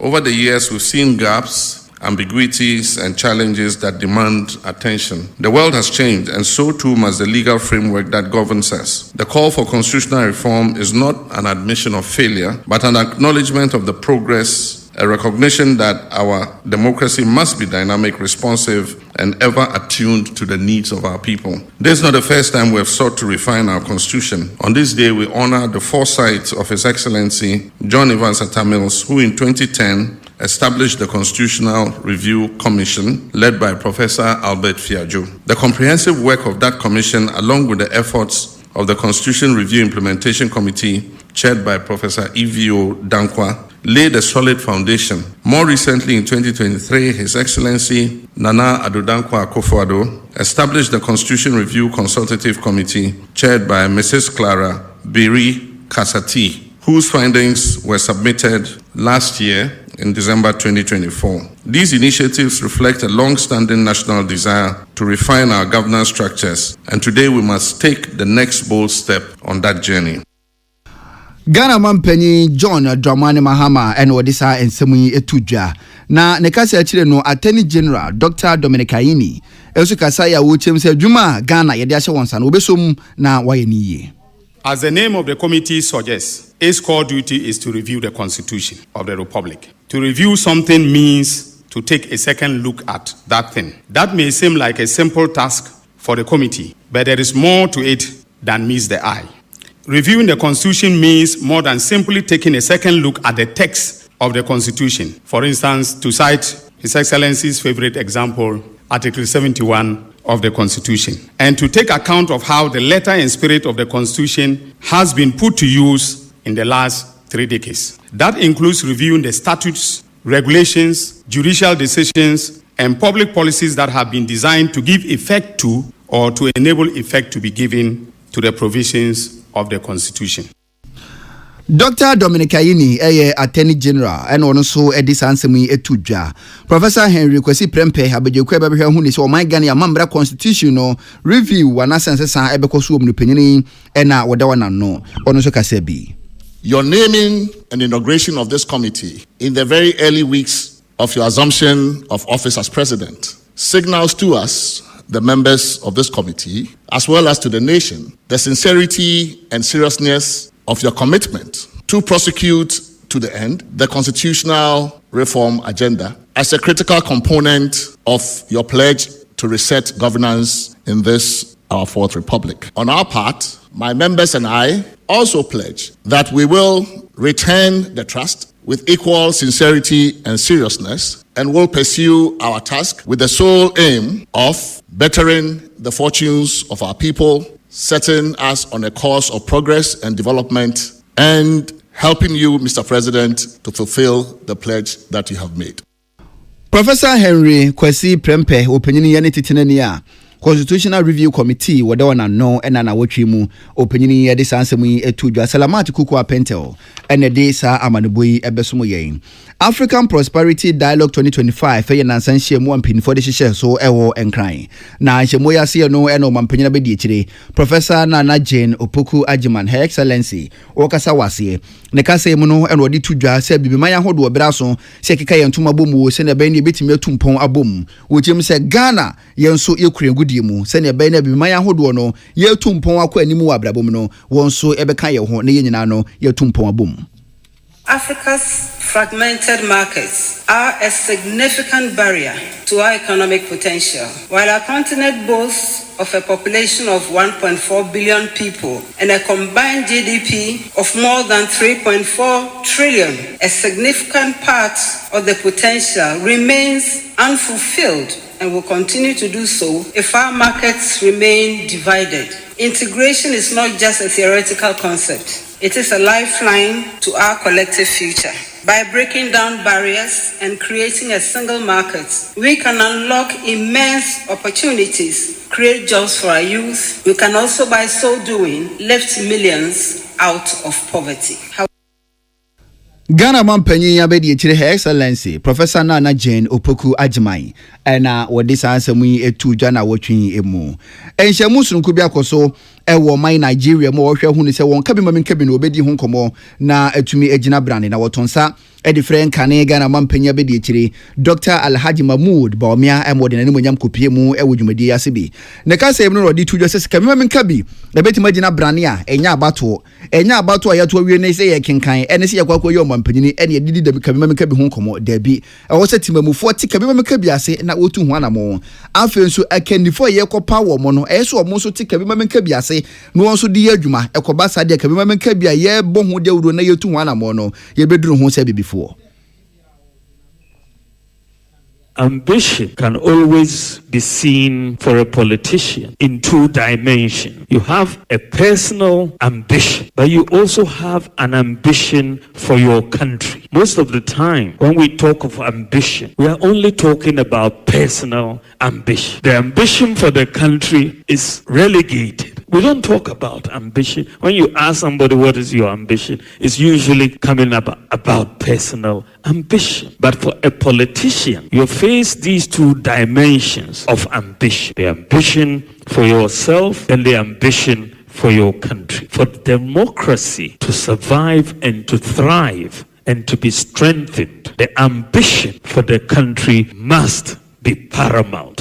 Over the years, we've seen gaps ambiguities, and challenges that demand attention. The world has changed, and so too must the legal framework that governs us. The call for constitutional reform is not an admission of failure, but an acknowledgement of the progress, a recognition that our democracy must be dynamic, responsive, and ever attuned to the needs of our people. This is not the first time we have sought to refine our constitution. On this day, we honor the foresight of His Excellency John Evans Atta Mills, who in 2010 established the Constitutional Review Commission led by Professor Albert Fiajo. The comprehensive work of that commission, along with the efforts of the Constitution Review Implementation Committee, chaired by Professor E.V.O. Dankwa, laid a solid foundation. More recently, in 2023, His Excellency Nana Addo Dankwa Akufo-Addo established the Constitution Review Consultative Committee, chaired by Mrs. Clara Biri Kasati, whose findings were submitted last year in December 2024. These initiatives reflect a long-standing national desire to refine our governance structures, and today we must take the next bold step on that journey. Ghana Mampeni John Dramani Mahama and Odisa and Semi Etuja. Na nekasa achire no Attorney General Dr. Dominic Ayini. Esu kasaya wuchem se Juma Ghana yede ahye wonsa no obesom na waye niye. As the name of the committee suggests, its core duty is to review the Constitution of the Republic. To review something means to take a second look at that thing. That may seem like a simple task for the committee, but there is more to it than meets the eye. Reviewing the Constitution means more than simply taking a second look at the text of the Constitution. For instance, to cite His Excellency's favorite example, Article 71 of the Constitution, and to take account of how the letter and spirit of the Constitution has been put to use in the last 3 decades. That includes reviewing the statutes, regulations, judicial decisions, and public policies that have been designed to give effect to or to enable effect to be given to the provisions of the Constitution. Dr. Dominic Ayini, Attorney General, and also Edis Ansemi Etuja. Professor Henry Kwesi Prempe, Abedjekwe Babehwe hu ni so my Ghana Mambra Constitutional Review wana sense ebekosu omnupenini ena wadawana no. Ono so kasebi. Your naming and inauguration of this committee in the very early weeks of your assumption of office as president signals to us, the members of this committee, as well as to the nation, the sincerity and seriousness of your commitment to prosecute to the end the constitutional reform agenda as a critical component of your pledge to reset governance in this, our fourth republic. On our part, my members and I also pledge that we will return the trust with equal sincerity and seriousness, and will pursue our task with the sole aim of bettering the fortunes of our people, setting us on a course of progress and development, and helping you, Mr. President, to fulfill the pledge that you have made. Professor Henry Kwesi Prempe, opinion yani titinania. Constitutional Review Committee wadawana no enana wochimu opinion ya disa ansemu etujwa salamati kuku apentel ene disa amanubui ebesumu yen. African Prosperity Dialogue 2025 ye nansanhye mu ampinfo de hyehyɛ so ewo enkran na hyɛmo ya se no eno mampanyina be di ekyire Professor Nana Jane Opoku Ajiman Her Excellency okasa wase ne kasa mu no eno de tudwa se bibimanya hodo obira so se keka ye ntoma bomu se ne be ne betimi atumpon abom wojem se Ghana yenso yekurengudi mu se ne be ne bibimanya hodo no ye atumpon akɔ animu abrabom no wonso ebeka ye ho ne ye nyina no ye atumpon abom. Africa's fragmented markets are a significant barrier to our economic potential. While our continent boasts of a population of 1.4 billion people and a combined GDP of more than 3.4 trillion, a significant part of the potential remains unfulfilled and will continue to do so if our markets remain divided. Integration is not just a theoretical concept. It is a lifeline to our collective future. By breaking down barriers and creating a single market, we can unlock immense opportunities, create jobs for our youth. We can also, by so doing, lift millions out of poverty. Ghana Mampenyi abedi ekyire Her Excellency Professor Nana Jane Opoku Ajiman ena wodi sansemu etudwa na wotwi emu enhyamu sunku bi akoso ewo man Nigeria mo wohwe hu ni se won kabi mamin kabi no obedi hu nkomo na atumi agina brane na wotonsa edi friend kane Ghana mampanya be di chire Dr. Alhaji Mahmood Baumia emode na nimonyam kopie mu ewo dwumadi ase bi ne ka se no di tudwo se kame menka bi na betima gina brane a enya abato a yato awie ne se ye kenkan ene se yakwa koyo mampanyini ene didi da kame menka bi ho komo da bi ewo se timamufo ti kame menka bi ase na wotu ho anamo afi nso akanifo ye kopa wo mo no eso mo so ti kame menka bi ase no won so di adwuma ekoba sa de kame menka bi a ye bo ho de wuro na yetu ho anamo no ye beduru ho se bibifo. Ambition can always be seen for a politician in two dimensions. You have a personal ambition, but you also have an ambition for your country. Most of the time, when we talk of ambition, we are only talking about personal ambition. The ambition for the country is relegated. We don't talk about ambition. When you ask somebody what is your ambition, it's usually coming about personal ambition. But for a politician, you face these two dimensions of ambition. The ambition for yourself and the ambition for your country. For democracy to survive and to thrive and to be strengthened, the ambition for the country must be paramount.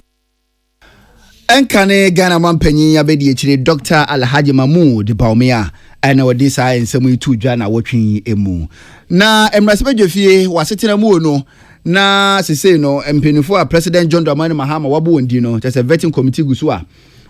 Enkane Ghana mampanyin abedi chire Dr. Alhaji Mahmood Baumia ana wadi sa ensemu itu dwa na wotwen emu na emrasebedwefie wasetena mu no na sese no empenifo a President John Dramani Mahama wabo wondi no just a vetting committee gusu a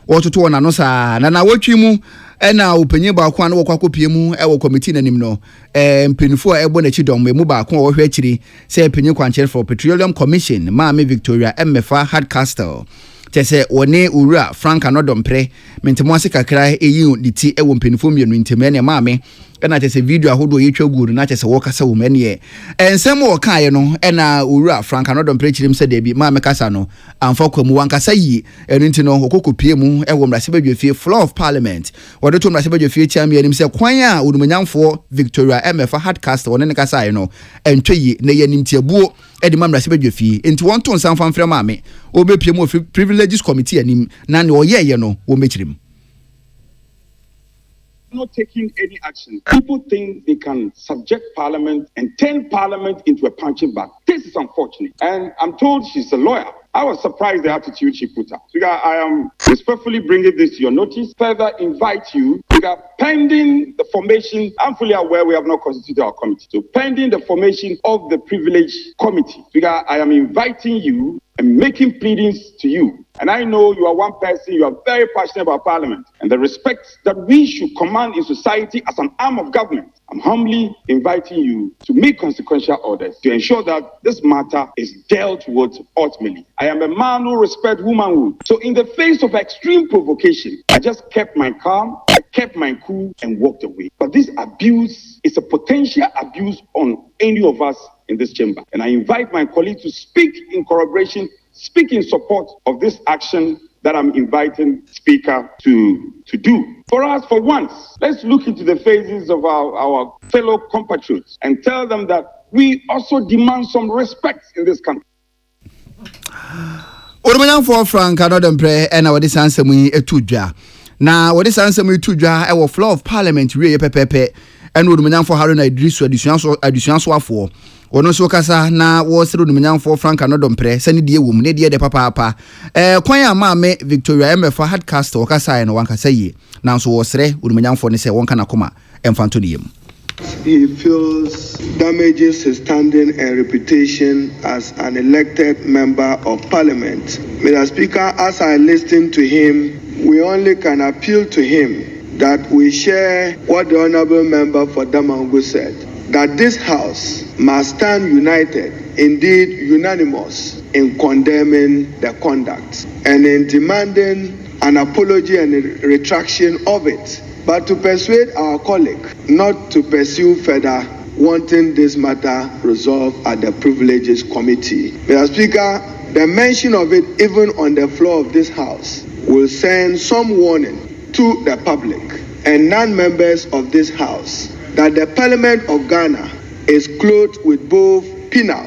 wototo na no sa na wotwi mu ena opanyin ba kwa na wokakopie mu e wo committee nanim no empenifo a ebo na chi dom mu ba kwa wo hwe chiri say empenyin kwanchere for Petroleum Commission Maame Victoria Emefa Hardcastle tese one ura Frank Anodompre mentemo ase kakra eyi diti ewo mpenifo mienu nteme ne maame ena tese video ahodo yetwa guru na tese wo kasa wo mane ensem wo kaaye no ena ura Frank Anodompre chirim se debi maame kasa no amfa kwamu wankasa yi enu nti no okokopie mu ewo mrasebadwefie floor of parliament wodo to mrasebadwefie chiam yanim se kwan a odumanyamfo Victoria Emefa Hardcastle wone ne kasa no entweyi ne yanim tiabuo edi mrasebadwefie enti won to nsan fanfra maame obepie mu privileges committee anim na ne oyeye no wo mechirim. Not taking any action. People think they can subject Parliament and turn Parliament into a punching bag. This is unfortunate. And I'm told she's a lawyer. I was surprised the attitude she put up. So I am respectfully bringing this to your notice. Further invite you, pending the formation, I'm fully aware we have not constituted our committee. So pending the formation of the privilege committee, I am inviting you and making pleadings to you. And I know you are one person, you are very passionate about Parliament and the respect that we should command in society as an arm of government. I'm humbly inviting you to make consequential orders to ensure that this matter is dealt with ultimately. I am a man who respects womanhood. So in the face of extreme provocation, I just kept my calm, I kept my cool and walked away. But this abuse is a potential abuse on any of us in this chamber. And I invite my colleagues to speak in corroboration, speak in support of this action that I'm inviting Speaker to do. For us, for once, let's look into the faces of our fellow compatriots and tell them that we also demand some respect in this country. Orumanyan for Frank Anodompre and our disansemu etudwa. Na what disansemu etudwa e wo floor of parliament wie pepepe and Orumanyan for Haruna Idrisu additional for ono so kasa na wo sere Orumanyan for Frank Anodompre sani die wom ne die de papa kwan amaame Victoria Emefa Hardcastle kasa no wankasa yi na so wo sere Orumanyan for ne se wonka na koma emfanto ne yem. He feels damages his standing and reputation as an elected member of parliament. Mr. Speaker, as I listen to him, we only can appeal to him that we share what the Honorable Member for Damangu said, that this House must stand united, indeed unanimous, in condemning the conduct and in demanding an apology and a retraction of it, but to persuade our colleague not to pursue further, wanting this matter resolved at the Privileges Committee. Mr. Speaker, the mention of it even on the floor of this House will send some warning to the public and non-members of this House that the Parliament of Ghana is clothed with both penal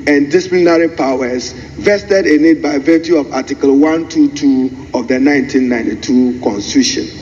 and disciplinary powers vested in it by virtue of Article 122 of the 1992 Constitution.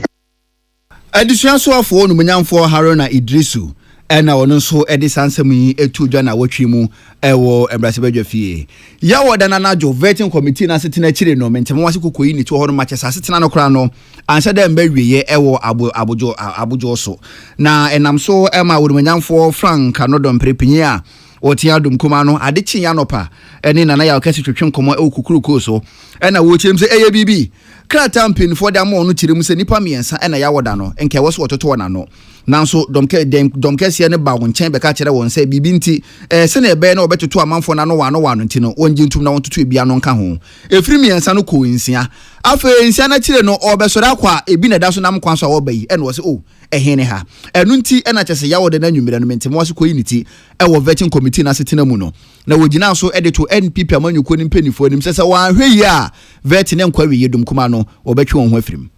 Additional so for Orumanyan for Haruna Idrisu ɛna ɔno nso ɛde sansɛm yi etu dwa na wɔtwi mu ɛwɔ Embrasibedwa fie ya wɔda na najo vetting committee na setena akyire no mentemo wase kokoyi ni to hɔ no makyɛ setena no kora no anhyɛ dɛ mba wieye ɛwɔ abojo so na ɛnam so ɛma wɔdumanyamfo Frank Anodom prepinye a wɔtia dum kuma no ade kyi anopa ɛne nana ya okasi twetwe nkɔmɔ ɛwɔ kukuruko so ɛna wɔkyerem sɛ ɛyɛ bibi krata mpinfo de ama ɔno kyerem sɛ nipa miɛnsa ɛna ya wɔda no enka ɛwɔ so wɔtoto wɔna no nanso domkɛseɛ ne ba wo nkyɛn bɛka kyerɛ wɔn sɛ bibi nti sɛ ɛbɛyɛ na wɔbɛtoto amanfo na no wano nti no wɔngye ntum na wɔtoto ebia no nka ho efiri miɛnsa no kɔ nsia afei nsia na kyerɛ no ɔbɛsɔre akɔ a ebi na da so nam kwan so a wɔba yi ɛna wɔ sɛ ɛhene ha ɛno nti ɛna kyɛ sɛ ya wɔda na nwumere no mentemo wase kɔ yi ne ti ɛwɔ vetting committee na setena mu no na wɔgyina so ɛde to NPP amanyuko ne mpanifo anim sɛ wɔahwɛ yi a vetting ne nkwa wiye dum kuma no wɔbɛtwe wɔn ho afirim.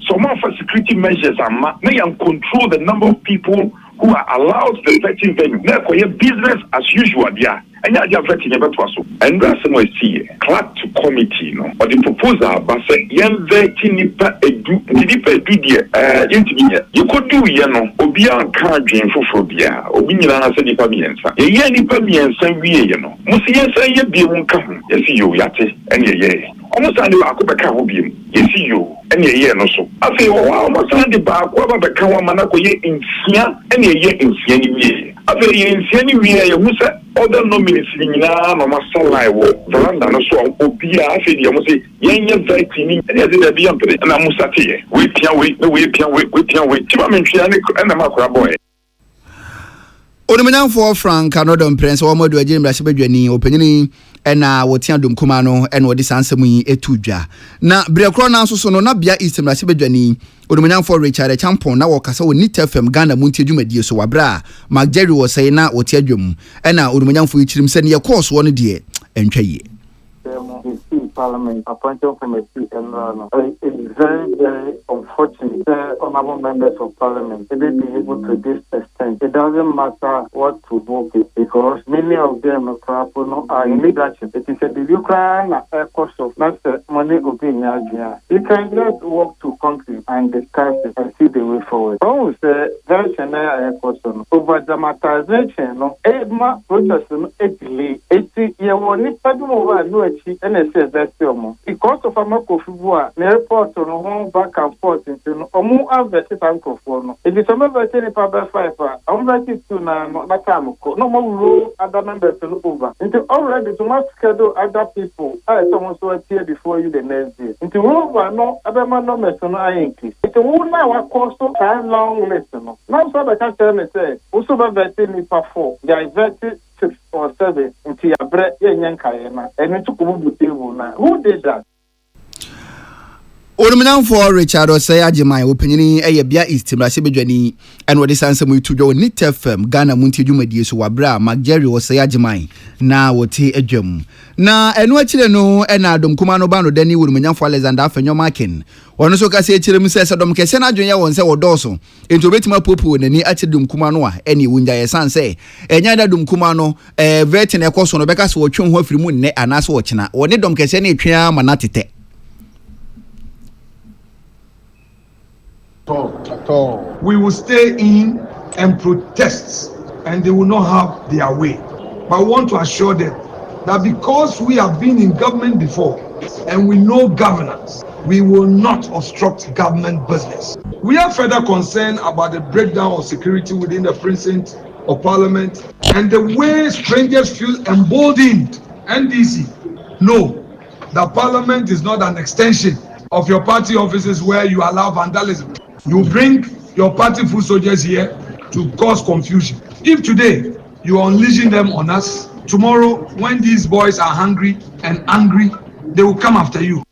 Some of our security measures are may control the number of people who are allowed the vetting venue. Therefore, your business as usual, yeah. And you're vetting about to and that's what I see. Clark to committee, no, or the proposal, but say, young vetting nipa edu, you could do, Obia can't dream for phobia, Obina said nipa miensa. Ye nipa miensa, Musia say, ye be won't come, yes, you yate, and ye. Almost I knew I could become obium. Yes, you and a year no so. I say, oh, almost I did back, whatever become one manako ye in Sia and a year in Siani. I say, in Siani, you say, other nominees in no master lie, veranda, no so, Obia, I say, you must say, young vetting, and I did beyond it, and I must say, wait, wait, and I'm a boy. Onomanyamfo Frank Anodom Prince wo modu agye Embrasibedwa ni opanyini ɛna wɔtia dum kuma no ɛna wɔde sansɛm yi etudwa na brekro na nso so no na bia East Embrasibedwa ni Onomanyamfo Richard Champon na wɔkasa wɔ Nit FM Ghana muntie dwumadie so wabra Magjerry wɔ sɛ na wɔtia dwam ɛna Onomanyamfo yi kyirim sɛ ne yɛ course wɔ no de ɛntwa yie Parliament appointed committee and it's very, very unfortunate that honorable members of Parliament they be able to this extent. It doesn't matter what to vote because many of them are in leadership. It is a Ukraine cost of not money opinion. You can just walk to country and discuss it and see the way forward. Oh, there's an question over dramatization. No, Edma protest no delay. It's you want it to over no achieve and says that because of Amakofiwa, the airport on home back and forth into Omu Aveti Bankofono. It is a member of the Papa Fifer. I'm ready to now, not Tamako. No more rule other members to over. Into already to must schedule other people. I someone so appear before you the next day. Into over no other man no messon I increase. It's a woman now cost so time long lesson. Now so I can tell me say, also vetting me for 4. They are vetted 6 or 7 into your bread and it took the table now. Who did that? Onomanyamfo Richard Osei Agyeman opanyini ɛyɛ bia East Embrasibedwa ni ɛna wɔde sansɛm yi tudwa wɔ Nit FM Ghana muntie dwumadie so wabra Magjerry Osei Agyeman na wɔte adwam na ɛno akyire no ɛna domkuma no ba no dani Onomanyamfo Alexander Afenyo Akan wɔno so kase akyire mu sɛ dom kɛse na adwenya wɔn sɛ wɔdɔɔso ento betima popo nani akyire domkuma no a ɛne wunja yɛ sanse ɛnya da domkuma no vetin ɛkɔso no bɛka so wɔtwe ho afiri mu nnɛ anaso wɔkyena wɔne dom kɛse ne twea ma na tete at all. We will stay in and protest, and they will not have their way. But I want to assure them that because we have been in government before and we know governance, we will not obstruct government business. We are further concerned about the breakdown of security within the precinct of Parliament and the way strangers feel emboldened. NDC, no, the Parliament is not an extension of your party offices where you allow vandalism. You bring your party foot soldiers here to cause confusion. If today you are unleashing them on us, tomorrow when these boys are hungry and angry, they will come after you.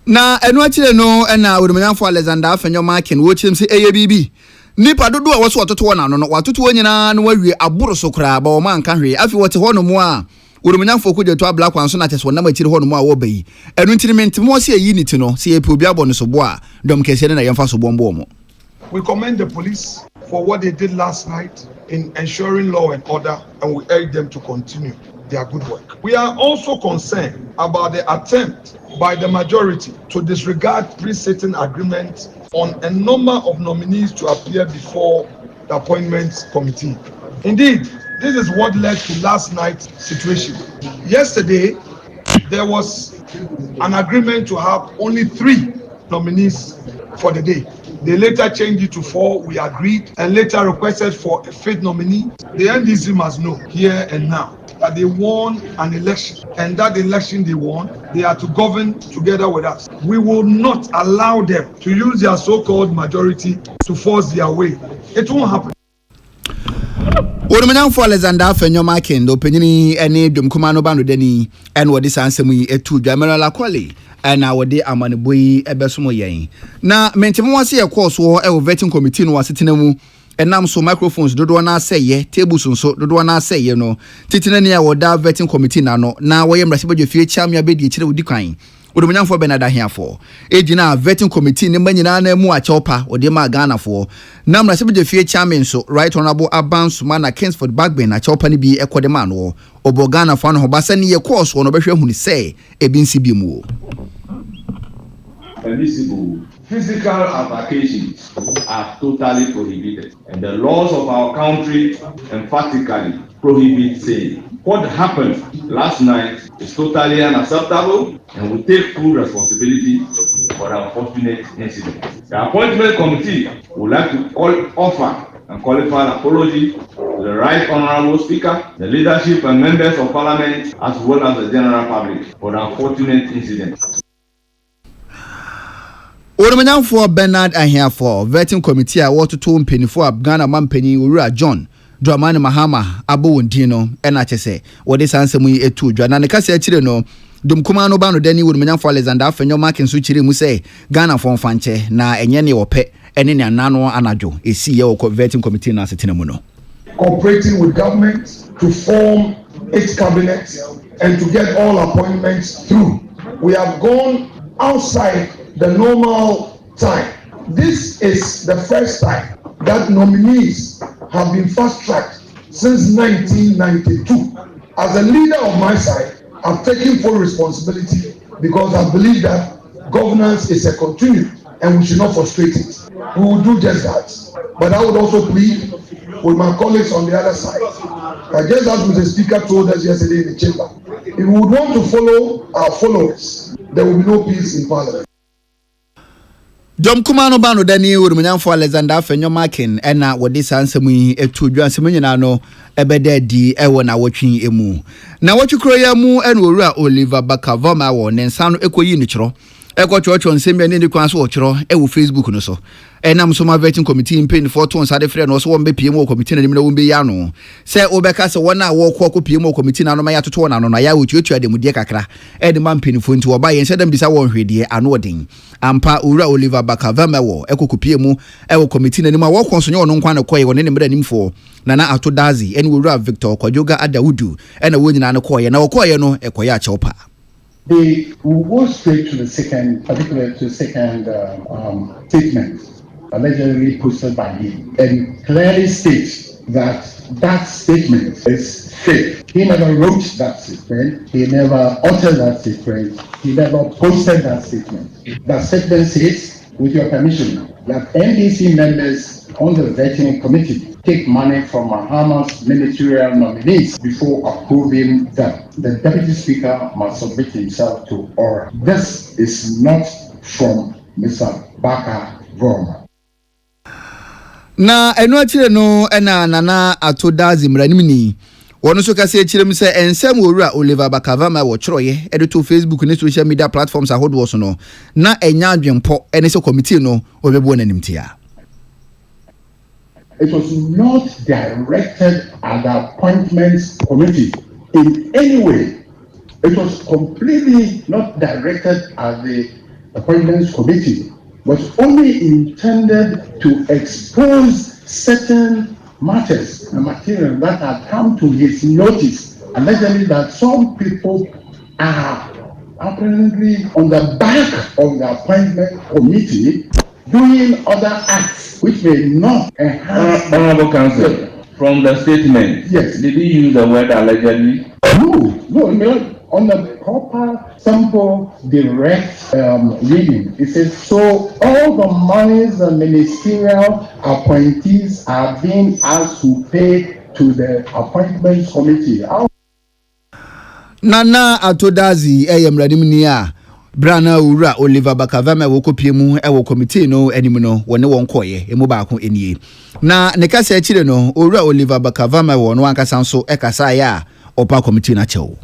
Na enu achire no na Onomanyamfo Alexander Afenyo Akan wo chim se ABB nipa dodo a woso ototo na no watoto nyina no wawie aboro so kra ba o man ka hwe afi wote ho no mo a Onomanyamfo ko jeto abla kwan so na tese wonam achire ho no mo a wo bayi enu ntirimente mo se yi niti no se epi obi abɔ no so bo a dom kese na yemfa so bombo mo. We commend the police for what they did last night in ensuring law and order, and we urge them to continue their good work. We are also concerned about the attempt by the majority to disregard pre-sitting agreements on a number of nominees to appear before the appointments committee. Indeed, this is what led to last night's situation. Yesterday, there was an agreement to have only 3 nominees for the day. They later changed it to 4. We agreed and later requested for a 5th nominee. The NDC must know here and now that they won an election, and that election they won, they are to govern together with us. We will not allow them to use their so-called majority to force their way. It won't happen. Women for Alexander Fenyo Akan, the opinion any Dumkumano Bandani, and what this answer me a 2 Jamala Quali, and our day Amanibui Ebesumo Yang. Now, Mentimwasi, of course, war a vetting committee was sitting. And now so microphones do wanna say ye tables so do wanna say you know titinania wo da vetting committee na no na wo yem rasibo fie cham ya be di kire odi kwan wo do nyamfo be na da hia for ejina vetting committee ne manyina na mu a chopa wo de ma Ghana for na rasibo fie cham so right honorable Aban Mana Kingsford Bagbin na chopa ne bi ekode ma no obo Ghana for no ba sane ye course wo no be hwe hu ni say e bi nsi bi mu permissible. Physical altercations are totally prohibited, and the laws of our country emphatically prohibit saying. What happened last night is totally unacceptable, and we take full responsibility for the unfortunate incident. The appointment committee would like to offer and qualified apology to the Right Honorable Speaker, the leadership and members of Parliament, as well as the general public for the unfortunate incident. Oromanyam for Bernard and here for vetting committee a water to penny for Ghana Mampany Ura John Dramani Mahama Abu Dino and say what this answer me a 2 John and the Cassia Chireno Dumkumano Bano Denny would mean for Alexander Fenyo Akan Suchiri Muse Ghana from Fanche na enyeni ope and in a nano anajo a CEO vetting committee na sitinamuno. Cooperating with government to form its cabinet and to get all appointments through. We have gone outside the normal time. This is the first time that nominees have been fast-tracked since 1992. As a leader of my side, I've taken full responsibility because I believe that governance is a continuum and we should not frustrate it. We will do just that. But I would also plead with my colleagues on the other side. Just as the Speaker told us yesterday in the chamber, if we would want to follow our followers, there will be no peace in Parliament. Dom Kumano Bano Dani Urumanyam for Alexander Fenyo Akan and now what this answer me a 2 John Seminano ebede di ewo na watching emu. Na watchu kroya mu and Ura Oliver Bakavama won and Sano Ekoyi Nichro. Eko church on same and the kwanso ochro ewo Facebook no so. Enam so ma vetting committee in pain for to on sade friend no so won be PMO committee na nimna won be ya no. Se obeka se wona wo ko PMO committee na no ma ya toto na no na ya wotuatua de mudie kakra. E de man penifo nti oba yen se dem bisa won hwedie ano odin. Ampa Ura Oliver Bakavama wo eko PMO ewo committee na nimma wo konso nye ono nkwa na koye won ne mra nimfo. Nana Ato Dazi and Ura Victor Kwajoga Adawudu and a winning na koye na okoye no ekoya chopa. They will go straight to the second, particularly to the second statement allegedly posted by him, and clearly states that that statement is fake. He never wrote that statement. He never uttered that statement. He never posted that statement. That statement says, with your permission, that NDC members on the vetting committee take money from Mahama's ministerial nominees before approving them. The Deputy Speaker must submit himself to order. This is not from Mr. Baka Vorma. Na eno achire no ena Nana Ato Dazi mranimni wono so kase achire mi se ensem Owura Oliver Bakavama wo chroye edito Facebook ne social media platforms ahodo so no na enya adwempo ene se committee no obebo nanimtia. It was not directed at the appointments committee in any way. It was completely not directed at the appointments committee, but only intended to expose certain matters and material that had come to his notice, allegedly that some people are apparently on the back of the appointment committee doing other acts which may not enhance. Honorable Counsel, from the statement, yes, did he use the word allegedly? No. On the proper, simple, direct reading. It says, so all the monies the ministerial appointees are being asked to pay to the appointments committee. Nana Atodazi Mradimni a Brana Ura Oliver Bakavama Wokopiemu Ewo Committee no animino one won koye emubako enie. Na nekasa echire no Ura Oliver Bakavama won wanka sanso ekasa ya opa committee na chewo.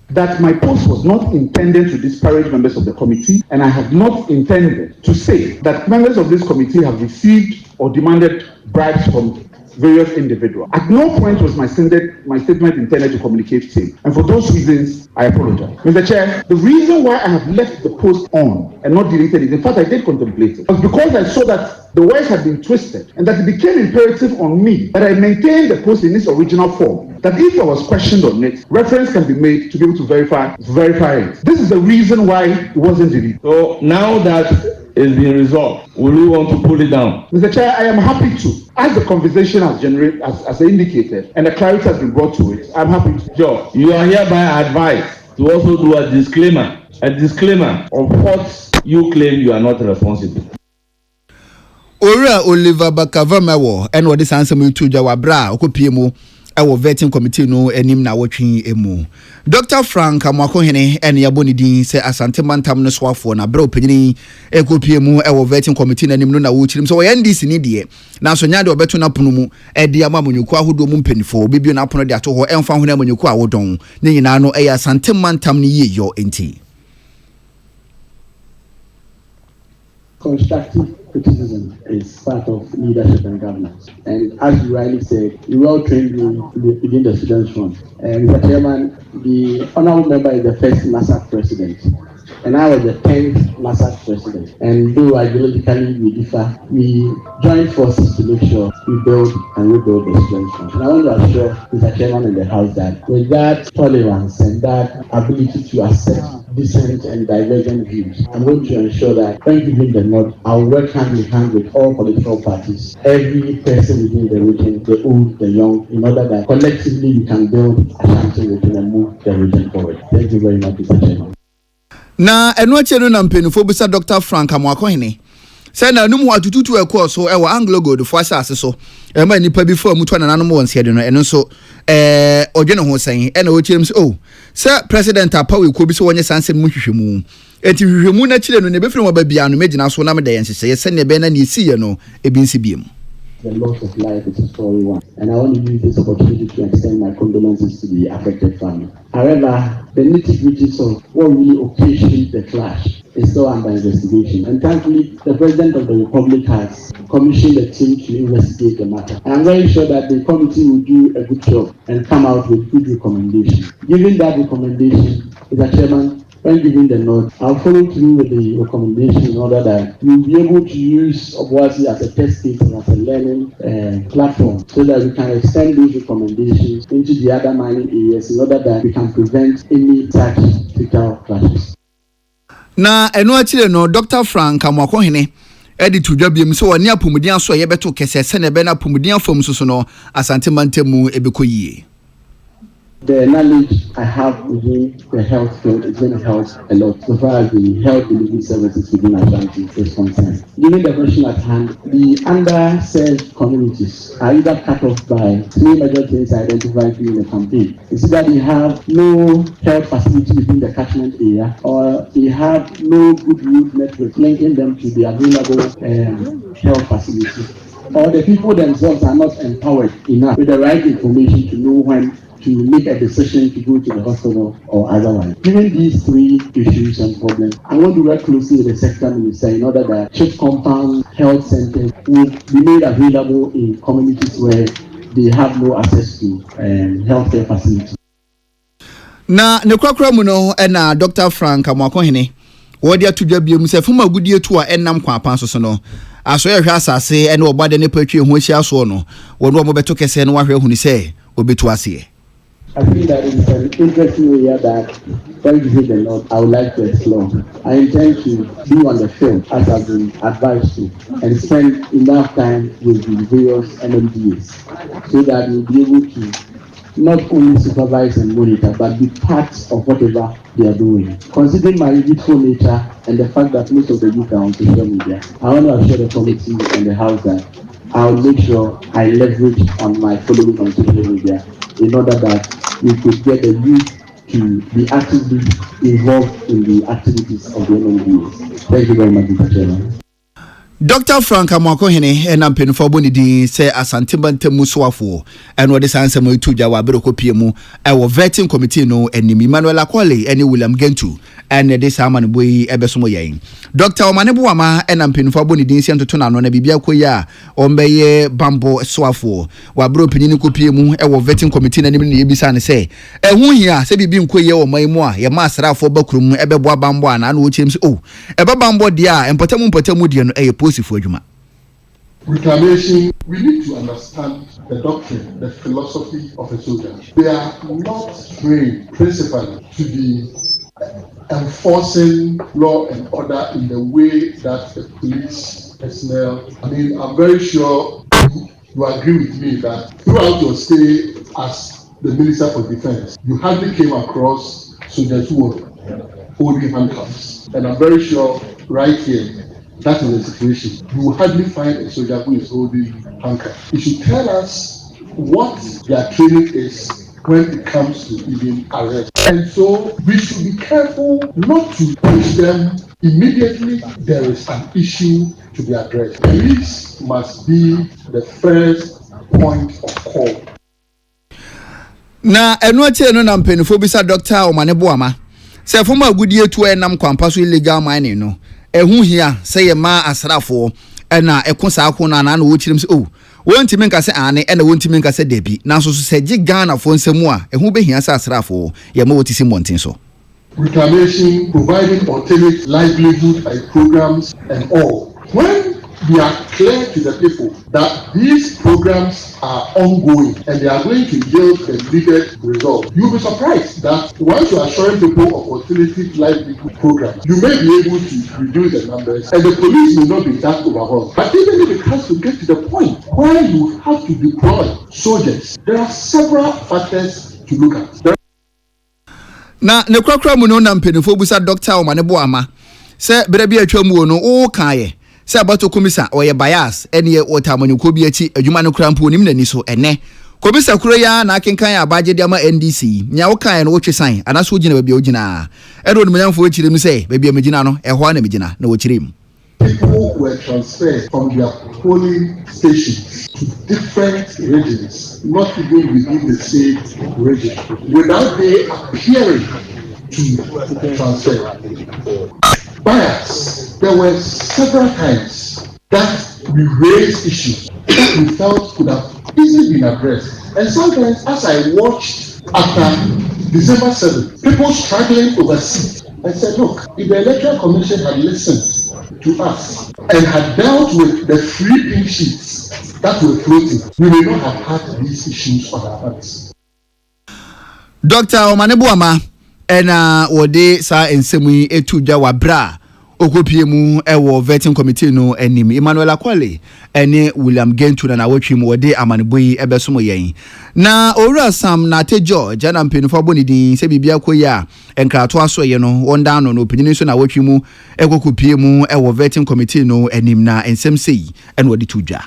That my post was not intended to disparage members of the committee, and I have not intended to say that members of this committee have received or demanded bribes from various individuals. At no point was my statement intended to communicate same. And for those reasons, I apologize. Mr. Chair, the reason why I have left the post on and not deleted it, in fact, I did contemplate it, was because I saw that the words had been twisted and that it became imperative on me that I maintain the post in its original form. That if I was questioned on it, reference can be made to be able to verify it. This is the reason why it wasn't deleted. So now that it's been resolved, will you want to pull it down? Mr. Chair, I am happy to. As the conversation has generated, as indicated, and the clarity has been brought to it, I'm happy to. Joe, you are hereby advised to also do a disclaimer of what you claim you are not responsible. Ora Oliver Bakavama wo and what this answer me to Jawabra Okopiemu our vetting committee no enim na wotwe emu. Dr. Frank Amakohene and Yaboni din say asante mantam no swafo na bra opanyini Ekopiemu our vetting committee na enim no na wochirim so NDC ni de na so nya de obeto na pono mu e de ama monyuko ahodo mu mpanifo bibio na pono de ato ho emfa ho na monyuko awodon ne nyina no e asante mantam ni yeyo enti. Constructive criticism is part of leadership and governance. And as you rightly said, you well trained within the students' front. And Mr. Chairman, the honorable member is the first MASAC president. And I was the 10th MASAC president. And though ideologically we differ, we joined forces to make sure we build and rebuild the students' front. And I want to assure Mr. Chairman in the House that with that tolerance and that ability to accept dissent and divergent views, I'm going to ensure that when giving the nod, I'll work hand in hand with all political parties, every person within the region, the old, the young, in order that collectively we can build Ashanti region and move the region forward. Thank you very much, Mr. Chairman. Na enwache no na mpenufo bisa Dr. Frank Amakohene say na num watututu ekọ so e wa Anglo Gold fo asase so e ma nipa bi fo mutu na nanom wonse de no eno so odwene ho san e na ochirim so oh say president apawe ko bi so wonye sanse mu hwehwemu enti hwehwemu na chire no ne befiri mo ba bia no megina so na me da yenhye ye se ne be na ne si ye no e bi nsi biem. The loss of life is a story one, and I want to use this opportunity to extend my condolences to the affected family. However, the nitty-gritties of what really occasioned the clash is still under investigation, and thankfully, the President of the Republic has commissioned a team to investigate the matter. And I'm very sure that the committee will do a good job and come out with good recommendations. Given that recommendation, Mr. Chairman, when giving the nod, I'll follow through with the recommendation in order that we'll be able to use Obuasi as a test case and as a learning platform so that we can extend these recommendations into the other mining areas in order that we can prevent any such fatal clashes. Na eno achire no Dr. Frank Amakohene edi tudwa biem so woni apumudian so ye beto kese se ne be na apumudian fam so no asante mantemu ebekoyie. The knowledge I have within the health field is going to help a lot so far as the health delivery services within Ashanti is concerned. Given the question at hand, the underserved communities are either cut off by three major things identified during the campaign. It's either they have no health facility within the catchment area or they have no good route network linking them to the available health facility, or the people themselves are not empowered enough with the right information to know when to make a decision to go to the hospital or otherwise. Given these three issues and problems, I want to work closely with the sector minister in order that chip compound health centers will be made available in communities where they have no access to healthcare facilities. Na ne kwakra mu no na Dr. Frank Amakohene wodi atudwa biem se fuma gudie tu a enam kwa pan so no aso ye hwa asase ene obade ne patwe ho hia so no wono mo beto kese no wahwe huni se obetu ase. I think that is an interesting area that when you hit the note, I would like to explore. I intend to be on the field as I've been advised to and spend enough time with the various MMDAs so that we'll be able to not only supervise and monitor, but be part of whatever they are doing. Considering my youthful nature and the fact that most of the youth are on social media, I want to assure the committee and the House that I'll make sure I leverage on my following on social media in order that we could get the youth to be actively involved in the activities of the NMDA. Thank you very much, Mr. Chairman. Dr. Frank Amakohene and Penfo Bonidi say Asantimbante Muswafo and what is answer to Jawa Beroko PMU, our vetting committee no and Emmanuel Aquale and William Gentu and this Haman Bui Ebesomoye. Dr. Omanebuama and Penfo Bonidi sent to Tuna on a Bibia Koya on Baye Bambo Swafo, while Bro Peninico PMU, our vetting committee and Ibisan say, and who here say Bibim Koya or Maimoa, your master for Bokrum, Ebeba Bamboan, and which him oh, Eba Bambo dia and Potamudian a post. Reclamation, we need to understand the doctrine, the philosophy of a soldier. They are not trained principally to be enforcing law and order in the way that the police personnel. I mean, I'm very sure you agree with me that throughout your stay as the Minister for Defense, you hardly came across soldiers who were holding handcuffs. And I'm very sure right here, that is the situation. You will hardly find a soldier who is holding handcuffs. You should tell us what their training is when it comes to even arrest. And so we should be careful not to push them immediately. There is an issue to be addressed. Police must be the first point of call. Na enoche no na mpenifo bisa Dr. Omanebuama. Se former goodie to enam kwampa so illegal mining no. Ehu hia say ye ma asrafo na ekosa akona na wo chirim se oh wontimi nka se ane na wontimi nka se debi na so se gi Ghana fo nsemu a ehu be hia sa asrafo ye ma wotisi montin so reclamation, providing alternate livelihood programs and all. When we are clear to the people that these programs are ongoing and they are going to yield the needed result, you'll be surprised that once you are showing people of alternative livelihood programs, you may be able to reduce the numbers and the police may not be that overwhelmed. But even if it has to get to the point where you have to deploy soldiers, there are several factors to look at. Na ne kwakra mu no na mpenifo busa Dr. Omanebuama se berebi atwa mu no o kae se abato komisa oye bias ene otamanyuko bi achi adwuma no krampo nim nani so ene komisa kuro ya na akenkan abaje de ama NDC nya wo kae no wo twesan anaso gina babi ogina ero no manyamfo achire mu se babi amagina no eho na megina na wo chirem. People were transferred from their polling stations to different regions, not even within the same region, without they appearing to transfer. Bias, there were several times that we raised issues that we felt could have easily been addressed. And sometimes, as I watched after December 7th, people struggling over seats, I said, look, if the Electoral Commission had listened to us and had dealt with the 3 pink sheets that were floating, we may not have had these issues on our hands. Dr. Omanebuama ena wode sa ensemu etuja wa bra okopiemu ewo vetting committee no enim Emmanuel Aquale ene William Gentu na wotwim wode amaneboyi ebesomo yen na owura Sam na te George na mpenufo bonidin se bibia koya enkrato aso ye no wonda no no pinini so na wotwim ekokopiemu ewo vetting committee no enim na ensem sei ene wode tuja.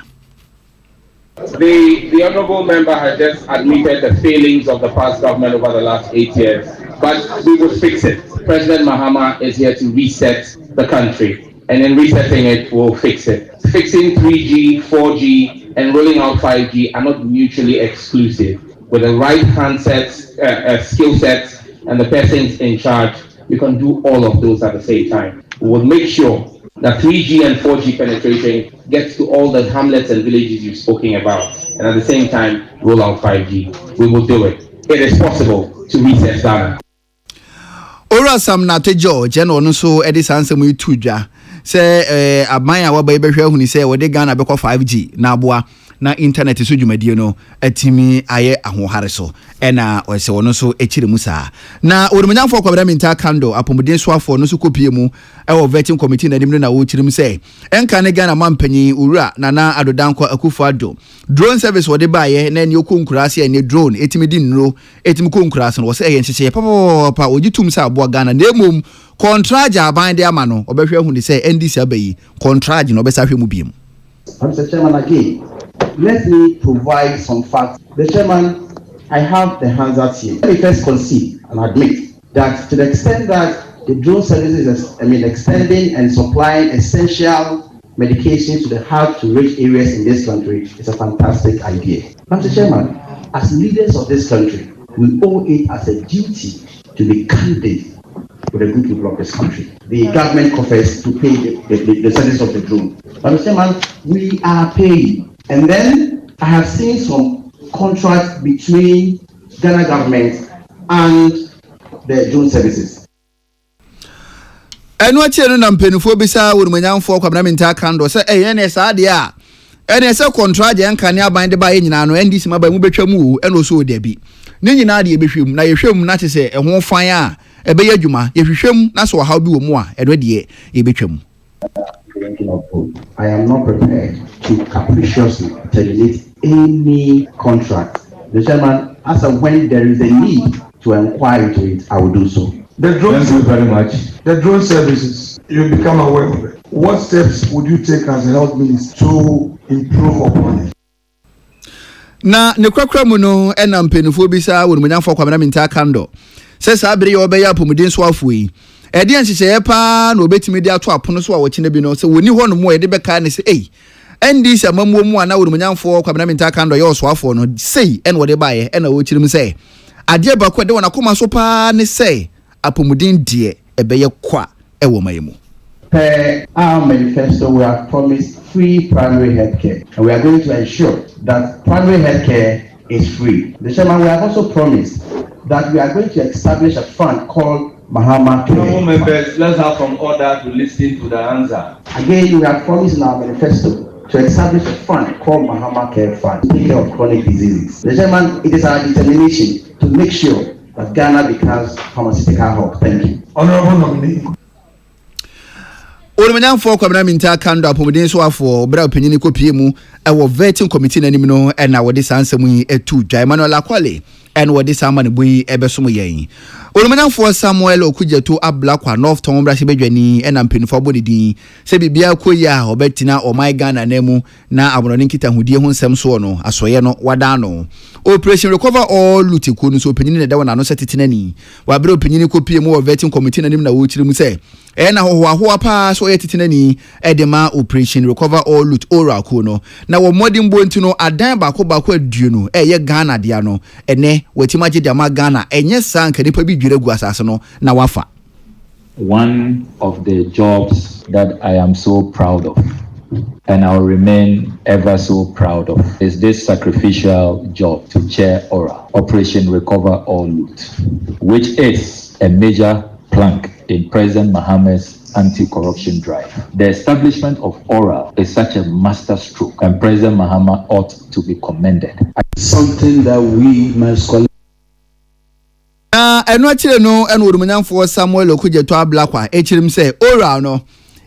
The honourable member has just admitted the failings of the past government over the last 8 years, but we will fix it. President Mahama is here to reset the country, and in resetting it, we'll fix it. Fixing 3G, 4G, and rolling out 5G are not mutually exclusive. With the right handsets, skill sets, and the persons in charge, you can do all of those at the same time. We will make sure that 3G and 4G penetration gets to all the hamlets and villages you've spoken about, and at the same time, roll out 5G. We will do it. It is possible to reset Ghana. Ora Sam na te George and ono so edisa ansemu itudwa se amanya wa ba ibehwe hu ni se wode Ghana be 5G na aboa na internet so dwumadie no atimi aye ahohare so ena ose wono so echire mu saa na orumanyamfo Parliamentary Security apomuden so afo no so kopie mu e vetting committee na nim na wo chirim say enka ne Ghana mampanyi owura Nana Adodankwa Akufo-Addo drone service wode baaye na ne okonkurase ne drone etimi di nro etimi konkurase no wo say yenhyehe papa ogitum sa abo Ghana na emom contract aban de ama no obehwe hu ni say NDC abayi contract no obesa hwe mu biem. Mr. Chairman, again, let me provide some facts. The Chairman, I have the hazards here. Let me first concede and admit that to the extent that the drone services, extending and supplying essential medication to the hard-to-reach areas in this country is a fantastic idea. Mr. Chairman, as leaders of this country, we owe it as a duty to be candid with the good people of this country. The government confers to pay the service of the drone. But Mr. Chairman, we are paying. And then I have seen some contracts between Ghana government and the drone services. Enu ache no na mpenufo bisa worumanyamfo Parliamentary Security say ene sa de a ene se contract je nka ne aban de ba ye nyina no NDC ma ba mu betwa mu ene so de bi ne nyina de ebehwem na yehwem na te se ehwo fan a ebe ye adwuma yehwehwem na so ha bi wo mu a eno de ye betwam. I am not prepared to capriciously terminate any contract. The Chairman, as and when there is a need to inquire into it, I will do so. The drone Thank you very much. The drone services, you become aware of it. What steps would you take as a health minister to improve upon it? Na ne kwakra mu no ena mpenufo bisa worumanyamfo Parliamentary Security se sa bere ye obeya pomuden so afoi edi anhyehyɛ pa na obetimi de ato apono so a wɔkine bi no se woni hɔ no mo ye de beka ne se NDC amamuo mu ana worumanyamfo Parliamentary Security ye osoafo no sei ena wode baaye ena wo chirim se ade ba ko de wona koma so pa ne se apomuden die ebeye kwa ewo mayemu. Per our manifesto, we have promised free primary health care, and we are going to ensure that primary health care is free. The Chairman, we have also promised that we are going to establish a fund called Mahama Care. No members, let's have some order to listen to the answer. Again, we have promised in our manifesto to establish a fund called Mahama Care Fund to take care of chronic diseases. The Chairman, it is our determination to make sure that Ghana becomes pharmaceutical hub. Thank you. Honorable nominee. Orumanyamfo Parliamentary Security apomuden so afo bra opanyini kopie mu ewo vetting committee nanim no na wode sansam yi etu dwa Emmanuel Akwale en wode samane boyi ebesom yen. Orumanyamfo Samuel Okudjeto Ablakwa North Tom bra sebedwani na mpenufo bodidin se bibia koyi a obetina omai Ghana nemu na abononi nkita hudie ho nsem so no asoye no wada no. Operation Recover All Lutiku no so opanyini na da wana no setetenani wa bra opanyini kopie mu vetting committee nanim na wo chirim se na ho pa so yetetenani edema Operation Recover All Loot Oracle no na wo modern bonti no adan bako aduo no ye Ghana dia no ene wetimagye dia ma Ghana enye sanka nipa bi dwire gu asase no na wafa. One of the jobs that I am so proud of and I will remain ever so proud of is this sacrificial job to chair ORA, Operation Recover All Loot, which is a major plank in President Mahama's anti-corruption drive. The establishment of ORA is such a masterstroke, and President Mahama ought to be commended. Something that we must call. Eno achire no eno orumanyamfo Samuel Okudjeto Ablakwa echirim se ORA no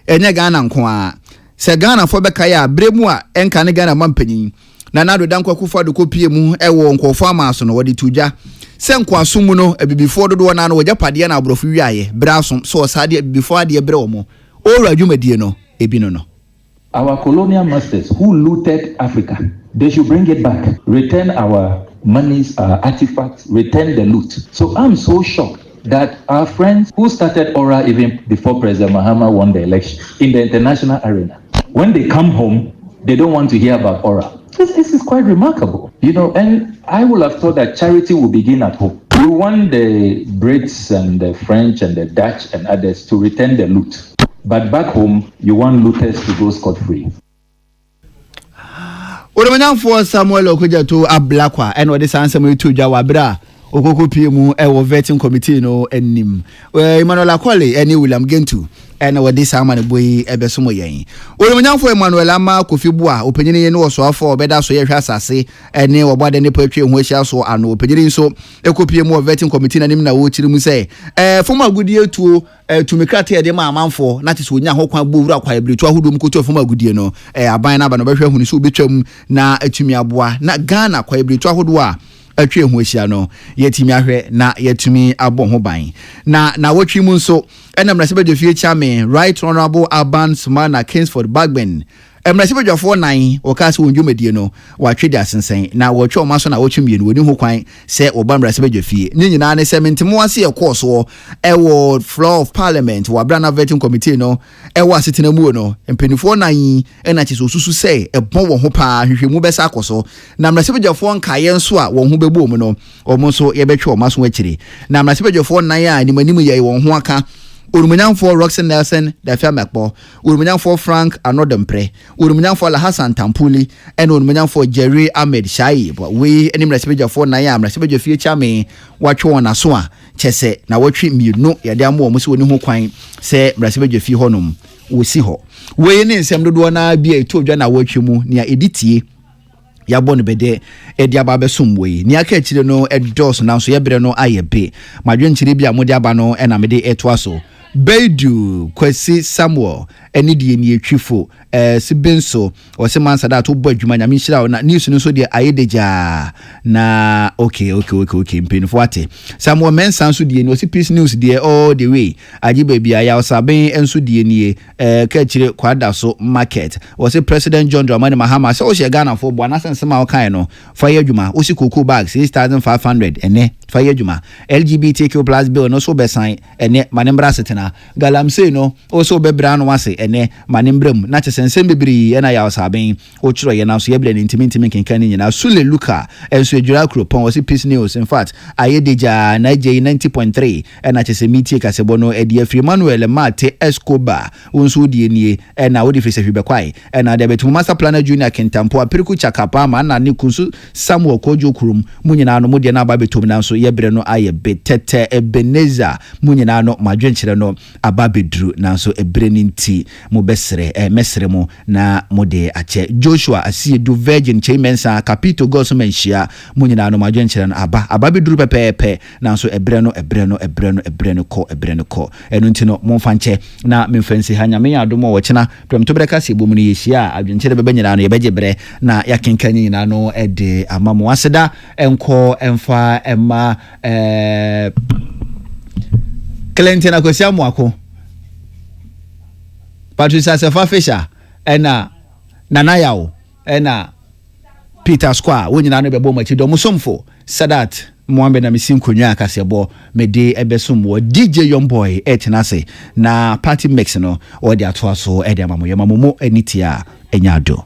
enye Ghana nko a se Ghana fo beka ya bremu a enka ne Ghana mampanyin na Adodankwa Akufo-Addo kopie mu ewo nkofo amaso no wode tuja senko asumu no ebibifo dodo na no wajapade na abrofo wiaye brasom so osade ebibifo ade bre omo ORA dwumadie no ebi no. Our colonial masters who looted Africa, they should bring it back, return our monies, our artifacts, return the loot. So I'm so shocked that our friends who started ORA even before President Mahama won the election in the international arena, when they come home, they don't want to hear about ORA. This is quite remarkable, and I would have thought that charity will begin at home. You want the Brits and the French and the Dutch and others to return the loot. But back home, you want looters to go scot-free. Orumanyamfo Samuel Okudjeto Ablakwa and what this answer me to Jawabra Okokopie mu vetting committee no enim. Emmanuel Akwale eni William Gentu ena wodi sama ne boyi ebesomo yen olomunyamfo Emmanuel Ama Kofibua openyini ye ne wosoafo obeda so ye hwa asase ene wobade ne patwe ho ahia so ano openyini nso ekopie mu vetting committee na nim na wo chiri mu say former agudie tuo tumikrat ye de ma amanfo na tese onya ho kwan bowura kwa ebretu ahodom koto former agudie no aban na aba no behwe hunu so obetwam na atumi aboa na Ghana kwa ebretu ahodo a atwe ho ahia no yetimi ahwe na yetumi abɔ ho ban na wotwi mu nso ena mrasebe fie chairman Right Honorable Aban Sumana Kingsford Bagben mrasebe dwafo 9 okase wonjumedie no watwe dia sensen na wotwe omaso na wotwe mienu woni ho kwan se oba mrasebe dwafie ni nyina ne se mentemo ase ekoso ewo floor of parliament wa brana vetting committee no ewo asetena mu no mpenifo 9 ena chiso susu se ebon wo ho pa hwehwemu besa akoso na mrasebe dwafo nkaye nso a wo ho bebo mu no omo so yebetwe omaso akire na mrasebe dwafo 9 a ni manimu ye wo ho aka Urumunyanfo Roxen Nelson Dafia Mekpo, Urumunyanfo Frank Anodempre, Urumunyanfo La Hassan Tampuli, and Urumunyanfo Jerry Ahmed Shai. But we any message for Nayam, message of future me, watch one as one, Chese, now what treat me, no, Yadamo, Musu no quine, say, message of honum, we see ho. We in some do one be a 2 Jana watch you near Editi. Yabon bede ediaba besumwe ni aka chire no edos na so yebre no ayebe madwen chire bia modiaba no ena mede etwaso Bedu Kwesi Samuel eni die ni etwifo sibenso o se mansa da to bo adwuma nyame hira na news no so de ayedeja na okay mpenfo ate Samuel mensa so die ni o se peace news de all the way ajiba bia ya osaben enso die ni ka chire kwada so market o se President John Dramani Mahama se o she Ghana for bo na sensema o kan no fa ye adwuma o se koko bag 6500 ene fa ye adwuma LGBTQ+ bill no so besan ene manembra setena galamse no o so bebra no wase ene manembram na chesensem bebri ena ya osaben o chiro ye na so ye bra ntimi kenkan ni na Sule Luka enso edwura kropon o se peace news in fact ayedeja na J 90.3 ena chesemiti kasebo no edi Free Manuel Mate Escobar unso die nie ena wo di fese hwebekwai ena de betu master planner junior kentampo apiriku chakapa ma na ne kunsu Samuel Kojo kurum munyina no mode na aba betum na so ye bre no aye betete Ebeneza munyina no madwenkyere no aba bedru na so ebre ni nti mo besere mesere mo na mode ache Joshua Asiedu Virgin Chaimensa Capito Gosmenshia munyina no madwenkyere no aba bedru pepepe na so ebre no ko enu nti no momfa nche na memfansi hanya me adomo wo chena prem to breka se bomu ni yehia adwenkyere bebenyina no yebeje bre na yakenkanyi nyina no ede amamo aseda enko emfa emma Clinton akosia mwako Patricia Sefa Fisher ena Nana Yao ena Peter Square wonyina no bebo machi do musomfo Sadat Mohammed na misin konwa akasebo mede ebesomwo DJ Young Boy etenase na party mix no odi atoaso edi amamoye mamomo enitia enyado